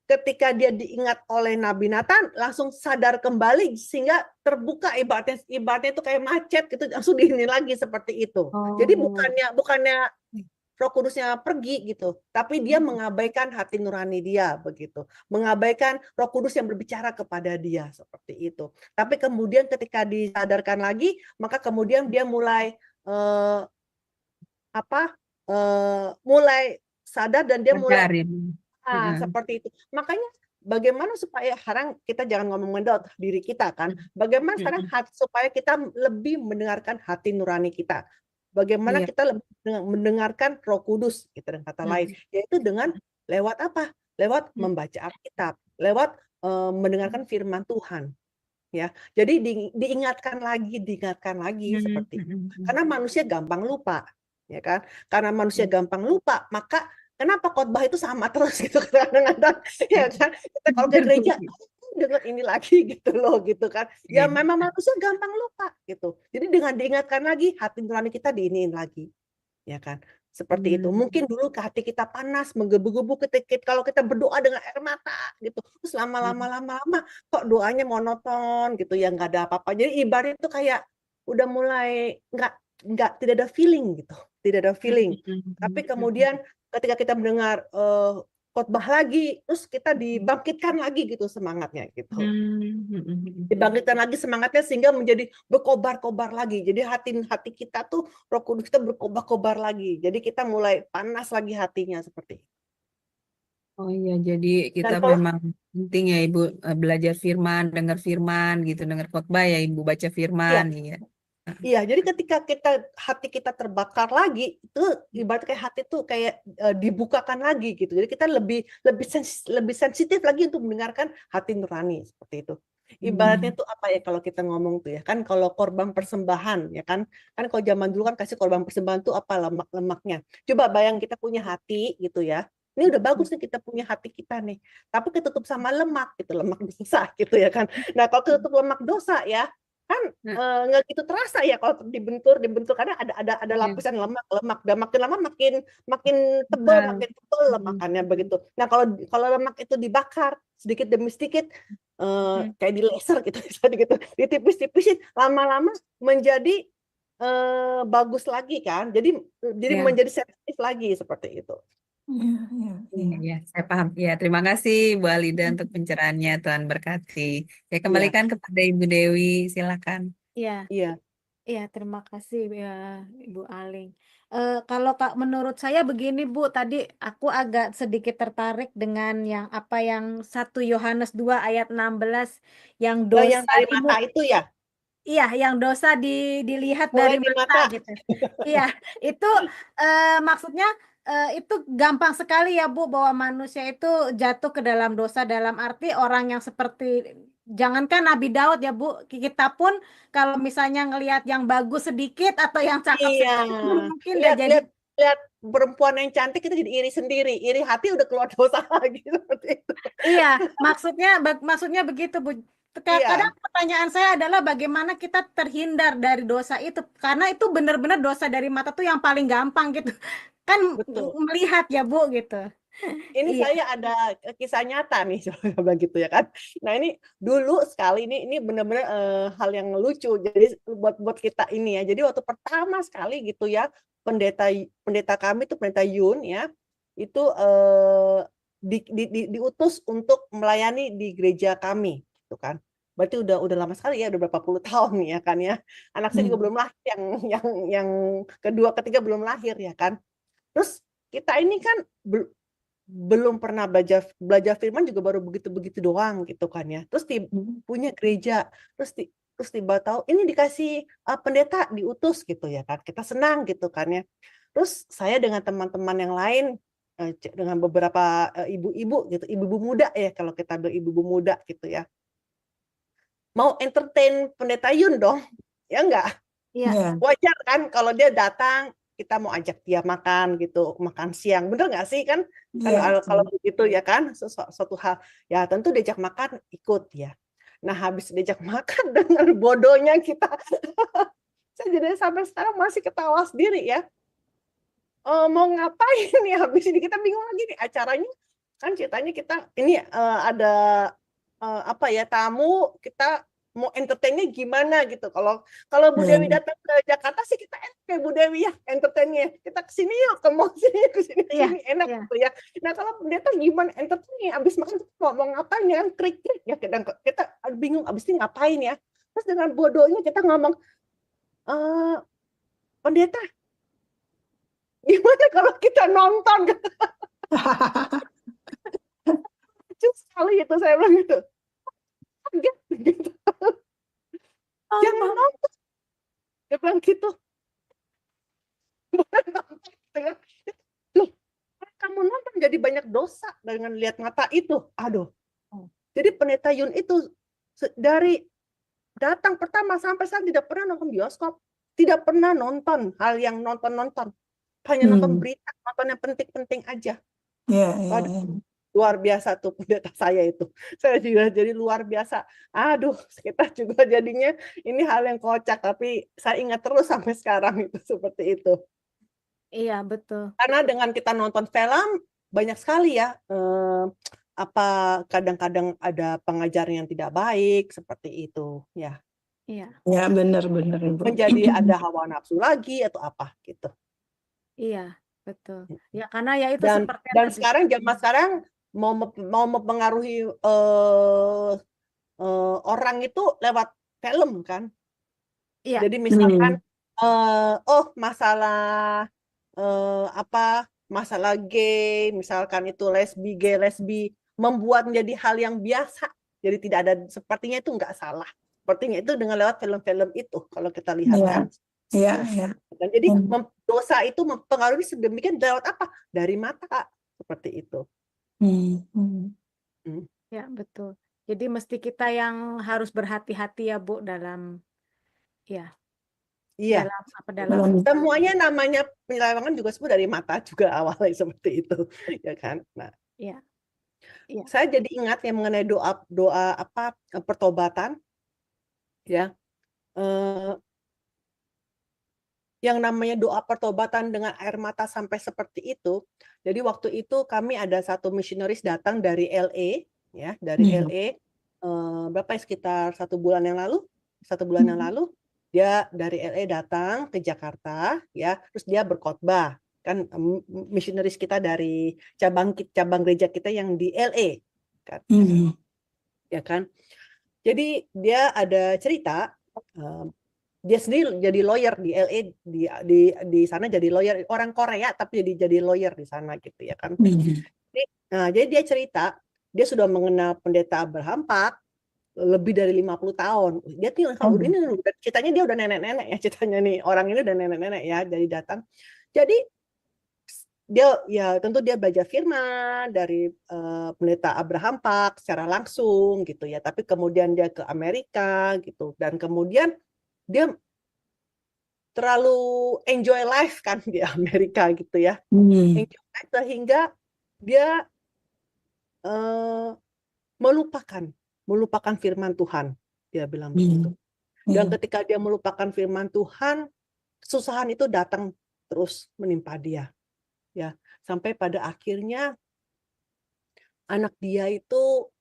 ketika dia diingat oleh Nabi Nathan langsung sadar kembali sehingga terbuka ibaratnya itu kayak macet gitu, langsung diinin lagi seperti itu. Jadi bukannya Roh Kudusnya pergi gitu, tapi dia mengabaikan hati nurani dia begitu, mengabaikan Roh Kudus yang berbicara kepada dia seperti itu. Tapi kemudian ketika disadarkan lagi, maka kemudian dia mulai mulai sadar dan dia mulai seperti itu. Makanya bagaimana supaya sekarang kita jangan ngomong mendaut diri kita kan, bagaimana sekarang supaya kita lebih mendengarkan hati nurani kita. Bagaimana kita lebih mendengarkan Roh Kudus, gitu dengan kata lain, yaitu dengan lewat apa? Lewat membaca Alkitab, lewat mendengarkan firman Tuhan. Ya, jadi diingatkan lagi seperti itu. Karena manusia gampang lupa, ya kan? Karena manusia gampang lupa, maka kenapa khotbah itu sama terus gitu kadang-kadang, ya kan? Kita kalau ke gereja dengar ini lagi gitu loh, gitu kan. Ya memang manusia gampang lupa gitu. Jadi dengan diingatkan lagi, hati nurani kita diiniin lagi. Ya kan? Seperti itu. Mungkin dulu ke hati kita panas, menggebu-gebu kalau kita berdoa dengan air mata gitu. Terus lama-lama kok doanya monoton gitu ya, nggak ada apa-apa. Jadi ibaratnya itu kayak udah mulai tidak ada feeling gitu. Tidak ada feeling. Tapi kemudian ketika kita mendengar khotbah lagi, terus kita dibangkitkan lagi gitu semangatnya gitu. Dibangkitkan lagi semangatnya sehingga menjadi berkobar-kobar lagi. Jadi hati kita tuh Roh Kudus kita berkobar-kobar lagi. Jadi kita mulai panas lagi hatinya seperti itu. Oh iya, jadi kita memang penting ya Ibu belajar firman, dengar firman gitu, dengar khotbah ya Ibu, baca firman ya. Iya, jadi ketika hati kita terbakar lagi, itu ibarat kayak hati tuh kayak dibukakan lagi gitu. Jadi kita lebih sensitif lagi untuk mendengarkan hati nurani seperti itu. Ibaratnya tuh apa ya kalau kita ngomong tuh ya kan, kalau korban persembahan ya kan kalau zaman dulu kan kasih korban persembahan tuh apa lemak-lemaknya. Coba bayang kita punya hati gitu ya. Ini udah bagus nih kita punya hati kita nih, tapi ketutup sama lemak gitu, lemak dosa gitu ya kan. Nah kalau ketutup lemak dosa ya kan nggak gitu terasa ya kalau dibentur karena ada lapisan lemak dan makin lama makin tebal lemakannya begitu. Nah kalau lemak itu dibakar sedikit demi sedikit kayak di laser gitu ditipis-tipisin, lama-lama menjadi bagus lagi kan, jadi menjadi sensitif lagi seperti itu. Ya, saya paham. Ya, terima kasih Bu Alida untuk pencerahannya. Tuhan berkati. Saya kembalikan kepada Ibu Dewi, silakan. Iya, terima kasih ya Ibu Aling. Kalau menurut saya begini Bu, tadi aku agak sedikit tertarik dengan yang 1 Yohanes 2 ayat 16 yang dosa yang dari mata itu ya. Iya, yang dosa dilihat Mulai dari di mata mata. gitu. Iya, itu maksudnya itu gampang sekali ya Bu, bahwa manusia itu jatuh ke dalam dosa, dalam arti orang yang seperti, jangankan Nabi Daud ya Bu, kita pun kalau misalnya ngelihat yang bagus sedikit atau yang cakep sedikit mungkin udah jadi lihat perempuan yang cantik kita jadi iri sendiri, iri hati udah keluar dosa lagi seperti itu. Iya, maksudnya begitu Bu. Kadang pertanyaan saya adalah bagaimana kita terhindar dari dosa itu, karena itu benar-benar dosa dari mata tuh yang paling gampang gitu kan. Betul. Melihat ya Bu gitu. Ini saya ada kisah nyata nih coba gitu ya kan. Nah ini dulu sekali ini benar-benar hal yang lucu jadi buat kita ini ya. Jadi waktu pertama sekali gitu ya pendeta kami tuh pendeta Yun ya itu diutus untuk melayani di gereja kami, gitu kan. Berarti udah lama sekali ya, udah berapa puluh tahun ya kan ya. Anak saya juga belum lahir, yang kedua, ketiga belum lahir ya kan. Terus kita ini kan belum pernah belajar firman juga baru begitu-begitu doang gitu kan ya. Terus punya gereja, terus tiba tahu ini dikasih pendeta diutus gitu ya kan. Kita senang gitu kan ya. Terus saya dengan teman-teman yang lain dengan beberapa ibu-ibu gitu, ibu-ibu muda ya kalau kita bilang ibu-ibu muda gitu ya. Mau entertain pendeta Yun dong, ya enggak? Iya. Ya. Wajar kan kalau dia datang, kita mau ajak dia makan gitu, makan siang, bener nggak sih kan? Ya. Kalau begitu ya kan, suatu hal ya tentu diajak makan ikut ya. Nah habis diajak makan dengan bodohnya kita, saya jadi sampai sekarang masih ketawa sendiri ya. Mau ngapain nih habis ini, kita bingung lagi nih acaranya kan ceritanya kita ini ada apa ya, tamu, kita mau entertainnya gimana gitu. Kalau Bu Dewi datang ke Jakarta sih kita kayak Bu Dewi ya entertainnya, kita kesini yuk, ke mall sini, kesini enak gitu ya. Nah kalau pendeta gimana entertainnya, abis makan mau ngapain ya, krik-krik ya, kita bingung abis ini ngapain ya. Terus dengan bodohnya kita ngomong, pendeta gimana kalau kita nonton? Lucu sekali itu, saya bilang gitu. Kaget gitu. Jangan nonton. Dia bilang gitu. Bukan nonton gitu ya. Loh, kamu nonton jadi banyak dosa dengan lihat mata itu. Aduh. Jadi pendeta Yun itu dari datang pertama sampai sekarang tidak pernah nonton bioskop. Tidak pernah nonton hal yang nonton-nonton. Hanya nonton berita, nonton yang penting-penting aja. Luar biasa tuh pendeta saya itu. Saya juga jadi luar biasa. Aduh, kita juga jadinya ini hal yang kocak, tapi saya ingat terus sampai sekarang itu seperti itu. Iya, betul. Karena dengan kita nonton film, banyak sekali ya, kadang-kadang ada pengajaran yang tidak baik, seperti itu. Ya, Iya, Ya, benar Ibu. menjadi ada hawa nafsu lagi atau apa gitu. iya, betul. Ya karena ya itu Dan seperti yang tadi. sekarang zaman sekarang mau mempengaruhi orang itu lewat film kan. Iya, Jadi misalkan masalah masalah gay, misalkan itu lesbi membuat menjadi hal yang biasa. Jadi tidak ada, sepertinya itu nggak salah. Sepertinya itu dengan lewat film-film itu kalau kita lihat kan. Iya. Dan jadi dosa itu mempengaruhi sedemikian lewat apa? Dari mata, seperti itu. ya betul. Jadi mesti kita yang harus berhati-hati ya Bu dalam Iya. dalam Semuanya namanya penyelewengan juga sebenarnya dari mata juga awalnya seperti itu, ya kan. Nah, Iya. saya jadi ingat yang mengenai doa pertobatan, ya. Yang namanya doa pertobatan dengan air mata sampai seperti itu. Jadi waktu itu kami ada satu misionaris datang dari LA, ya, dari LA, berapa ya, sekitar 1 bulan yang lalu, dia dari LA datang ke Jakarta, ya, terus dia berkhotbah, kan misionaris kita dari cabang gereja kita yang di LA, kan, ya kan. Jadi dia ada cerita. Dia sendiri jadi lawyer di LA, di sana jadi lawyer, orang Korea tapi jadi lawyer di sana gitu ya kan. Jadi dia cerita dia sudah mengenal pendeta Abraham Park lebih dari 50 tahun. Dia tuh kalau ini ceritanya dia udah nenek-nenek ya, ceritanya nih orang ini udah nenek-nenek ya, jadi datang. Jadi dia ya tentu dia belajar firman dari pendeta Abraham Park secara langsung gitu ya, tapi kemudian dia ke Amerika gitu, dan kemudian dia terlalu enjoy life kan di Amerika gitu ya, enjoy life sehingga dia melupakan firman Tuhan, dia bilang begitu. Dan ketika dia melupakan firman Tuhan, kesusahan itu datang terus menimpa dia, ya, sampai pada akhirnya anak dia itu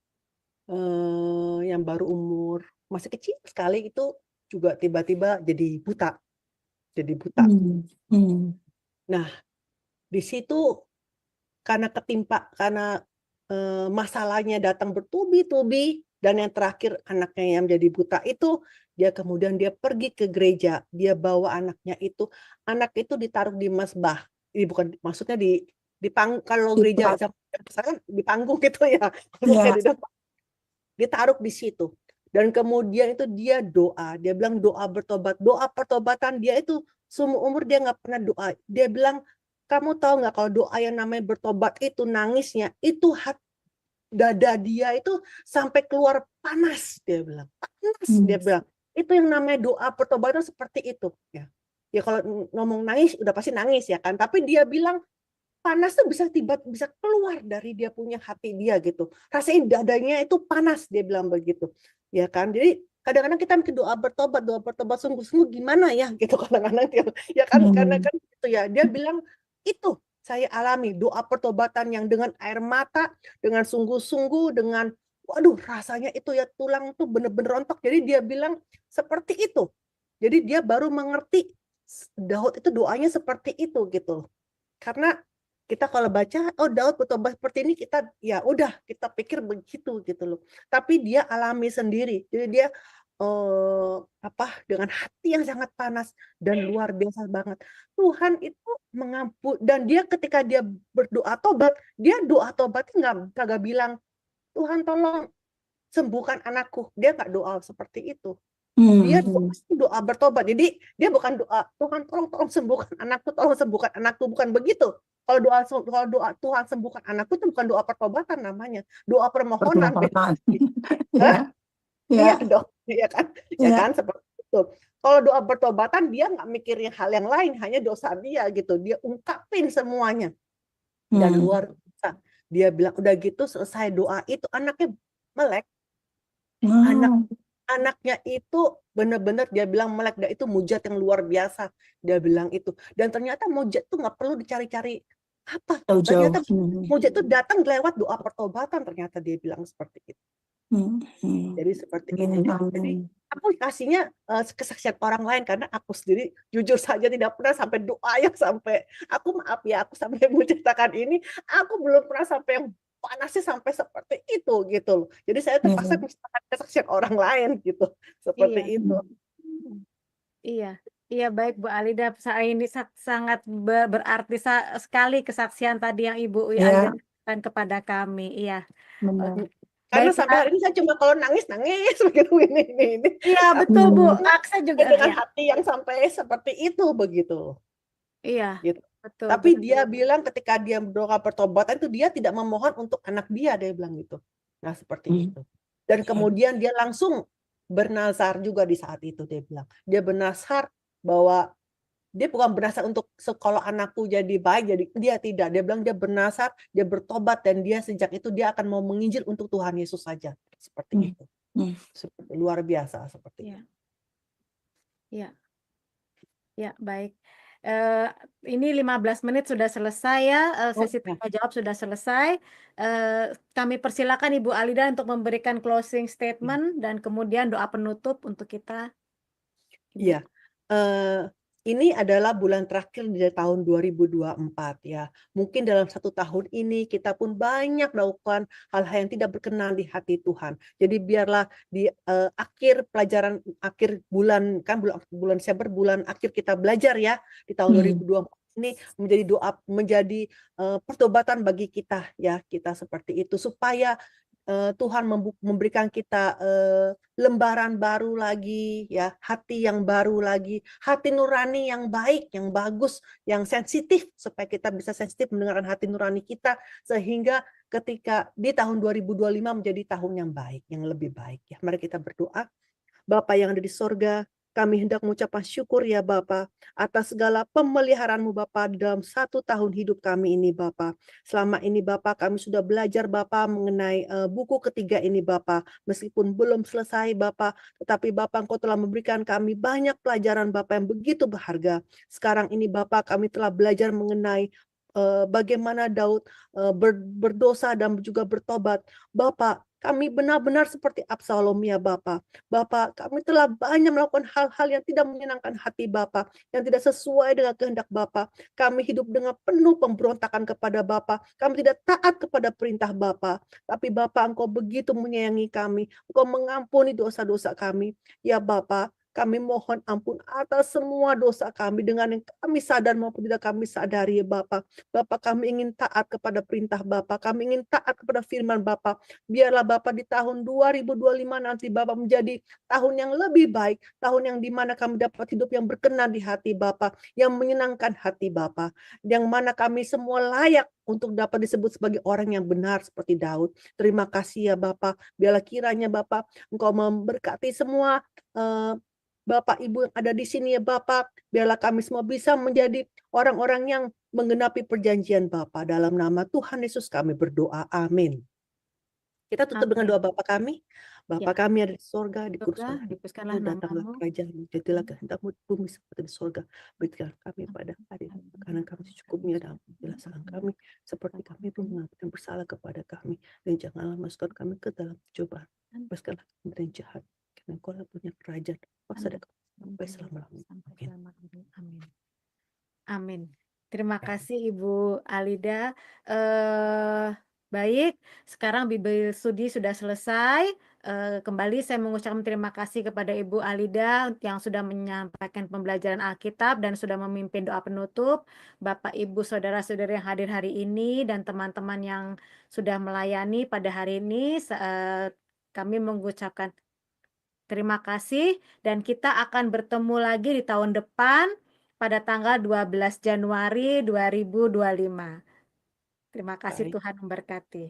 yang baru umur masih kecil sekali itu juga tiba-tiba jadi buta. Nah, di situ karena masalahnya datang bertubi-tubi, dan yang terakhir anaknya yang menjadi buta itu, dia kemudian dia pergi ke gereja, dia bawa anaknya itu, anak itu ditaruh di mesbah. Ini bukan maksudnya di panggung, kalau Di gereja depan. kan di panggung gitu ya, maksudnya Ya. di depan, ditaruh di situ. Dan kemudian itu dia doa, dia bilang doa bertobat, doa pertobatan dia itu seumur umur dia nggak pernah doa. Dia bilang, kamu tahu nggak kalau doa yang namanya bertobat itu nangisnya itu dada dia itu sampai keluar panas, dia bilang panas, dia bilang itu yang namanya doa pertobatan seperti itu ya. Ya kalau ngomong nangis udah pasti nangis ya kan, tapi dia bilang panas tuh bisa bisa keluar dari dia punya hati dia gitu. Rasanya dadanya itu panas, dia bilang begitu. Ya kan? Jadi kadang-kadang kita mikir doa bertobat sungguh-sungguh gimana ya gitu kadang-kadang ya kan, karena kan gitu ya. Dia bilang itu saya alami doa pertobatan yang dengan air mata, dengan sungguh-sungguh, dengan waduh rasanya itu ya tulang tuh bener-bener rontok. Jadi dia bilang seperti itu. Jadi dia baru mengerti Daud itu doanya seperti itu gitu. Karena kita kalau baca, oh Daud bertobat seperti ini, kita ya udah kita pikir begitu gitu loh. Tapi dia alami sendiri. Jadi dia dengan hati yang sangat panas dan luar biasa banget. Tuhan itu mengampuni, dan dia ketika dia berdoa tobat, dia doa tobatnya kagak bilang Tuhan tolong sembuhkan anakku. Dia nggak doa seperti itu. Dia doa bertobat. Jadi dia bukan doa Tuhan tolong sembuhkan anakku, bukan begitu. Kalau doa Tuhan sembuhkan anakku itu bukan doa pertobatan namanya, doa permohonan. Permohonan. Hah? Ya. Iya dong, ya kan? Ya kan seperti itu. Kalau doa bertobatan dia nggak mikirin hal yang lain, hanya dosa dia gitu. Dia ungkapin semuanya. Dan luar biasa. Dia bilang udah gitu selesai doa itu anaknya melek. Anaknya itu benar-benar dia bilang melek, dan itu mujizat yang luar biasa, dia bilang itu. Dan ternyata mujizat itu nggak perlu dicari-cari apa. Ternyata mujizat itu datang lewat doa pertobatan, ternyata dia bilang seperti itu. Jadi seperti itu. Jadi aku kasihnya kesaksian orang lain, karena aku sendiri jujur saja tidak pernah sampai doa yang sampai aku sampai menceritakan ini, aku belum pernah sampai yang panasnya sampai seperti itu gitu loh. Jadi saya terpaksa menceritakan kesaksian orang lain gitu, seperti Iya. itu. Iya, iya baik Bu Alida. Ini sangat berarti sekali kesaksian tadi yang Ibu Alida berikan kepada kami. Iya. Karena Baik, sampai hari ini saya cuma kalau nangis begitu ini. Iya betul Bu. Aksa juga Dengan ya. hati yang sampai seperti itu begitu. Iya. Gitu. Betul. Tapi dia bilang ketika dia berdoa pertobatan itu dia tidak memohon untuk anak dia bilang gitu. Nah seperti itu. Dan kemudian dia langsung bernazar juga di saat itu, dia bilang. Dia bernazar bahwa dia bukan bernazar untuk kalau anakku jadi baik, jadi dia tidak. Dia bilang dia bernazar, dia bertobat, dan dia sejak itu dia akan mau menginjil untuk Tuhan Yesus saja. Seperti itu. Seperti luar biasa seperti itu. Iya. Ya, baik. Ini 15 menit sudah selesai ya, sesi tanya jawab sudah selesai. Kami persilakan Ibu Alida untuk memberikan closing statement dan kemudian doa penutup untuk kita. Iya, ini adalah bulan terakhir di tahun 2024 ya. Mungkin dalam 1 tahun ini kita pun banyak melakukan hal-hal yang tidak berkenan di hati Tuhan. Jadi biarlah di akhir pelajaran, akhir bulan, kan bulan Desember, bulan akhir kita belajar ya di tahun 2024 ini menjadi doa, menjadi pertobatan bagi kita ya, kita seperti itu supaya Tuhan memberikan kita lembaran baru lagi ya, hati yang baru lagi, hati nurani yang baik, yang bagus, yang sensitif, supaya kita bisa sensitif mendengarkan hati nurani kita, sehingga ketika di tahun 2025 menjadi tahun yang baik, yang lebih baik ya. Mari kita berdoa. Bapa yang ada di sorga, kami hendak mengucapkan syukur ya Bapa atas segala pemeliharaan-Mu Bapa dalam 1 tahun hidup kami ini Bapa. Selama ini Bapa kami sudah belajar Bapa mengenai buku ketiga ini Bapa. Meskipun belum selesai Bapa, tetapi Bapa Engkau telah memberikan kami banyak pelajaran Bapa yang begitu berharga. Sekarang ini Bapa kami telah belajar mengenai bagaimana Daud berdosa dan juga bertobat. Bapak, kami benar-benar seperti Absalom ya Bapak. Bapak, kami telah banyak melakukan hal-hal yang tidak menyenangkan hati Bapak, yang tidak sesuai dengan kehendak Bapak. Kami hidup dengan penuh pemberontakan kepada Bapak. Kami tidak taat kepada perintah Bapak. Tapi Bapak, Engkau begitu menyayangi kami. Engkau mengampuni dosa-dosa kami. Ya Bapak, kami mohon ampun atas semua dosa kami dengan yang kami sadar maupun tidak kami sadari ya Bapak. Bapak, kami ingin taat kepada perintah Bapak. Kami ingin taat kepada firman Bapak. Biarlah Bapak di tahun 2025 nanti Bapak menjadi tahun yang lebih baik. Tahun yang dimana kami dapat hidup yang berkenan di hati Bapak. Yang menyenangkan hati Bapak. Yang mana kami semua layak untuk dapat disebut sebagai orang yang benar seperti Daud. Terima kasih ya Bapak. Biarlah kiranya Bapak Engkau memberkati semua Bapak Ibu yang ada di sini ya Bapak. Biarlah kami semua bisa menjadi orang-orang yang menggenapi perjanjian Bapa. Dalam nama Tuhan Yesus kami berdoa. Amin. Kita tutup dengan Amin. doa Bapa kami. Bapa Ya. kami ada di sorga, Surga, dikuduskanlah dikuduskanlah datanglah namamu. kerajaan-Mu, jadilah kehendak-Mu di bumi seperti di sorga. Berikanlah kami pada hari ini makanan kami secukupnya, dan ampunilah kesalahan kami seperti kami pun mengampuni yang bersalah kepada kami, dan janganlah masukkan kami ke dalam cobaan. Bebaskanlah kami dari yang jahat, karena Engkau lah punya kerajaan, kuasa dan sampai selama-lamanya. Sampai Amin. selama-lamanya. Amin. Amin. Terima kasih Ibu Alida. Baik, sekarang Bible Studi sudah selesai. Kembali saya mengucapkan terima kasih kepada Ibu Alida yang sudah menyampaikan pembelajaran Alkitab dan sudah memimpin doa penutup. Bapak, Ibu, Saudara-saudari yang hadir hari ini dan teman-teman yang sudah melayani pada hari ini, kami mengucapkan terima kasih dan kita akan bertemu lagi di tahun depan pada tanggal 12 Januari 2025. Terima kasih, Baik. Tuhan memberkati.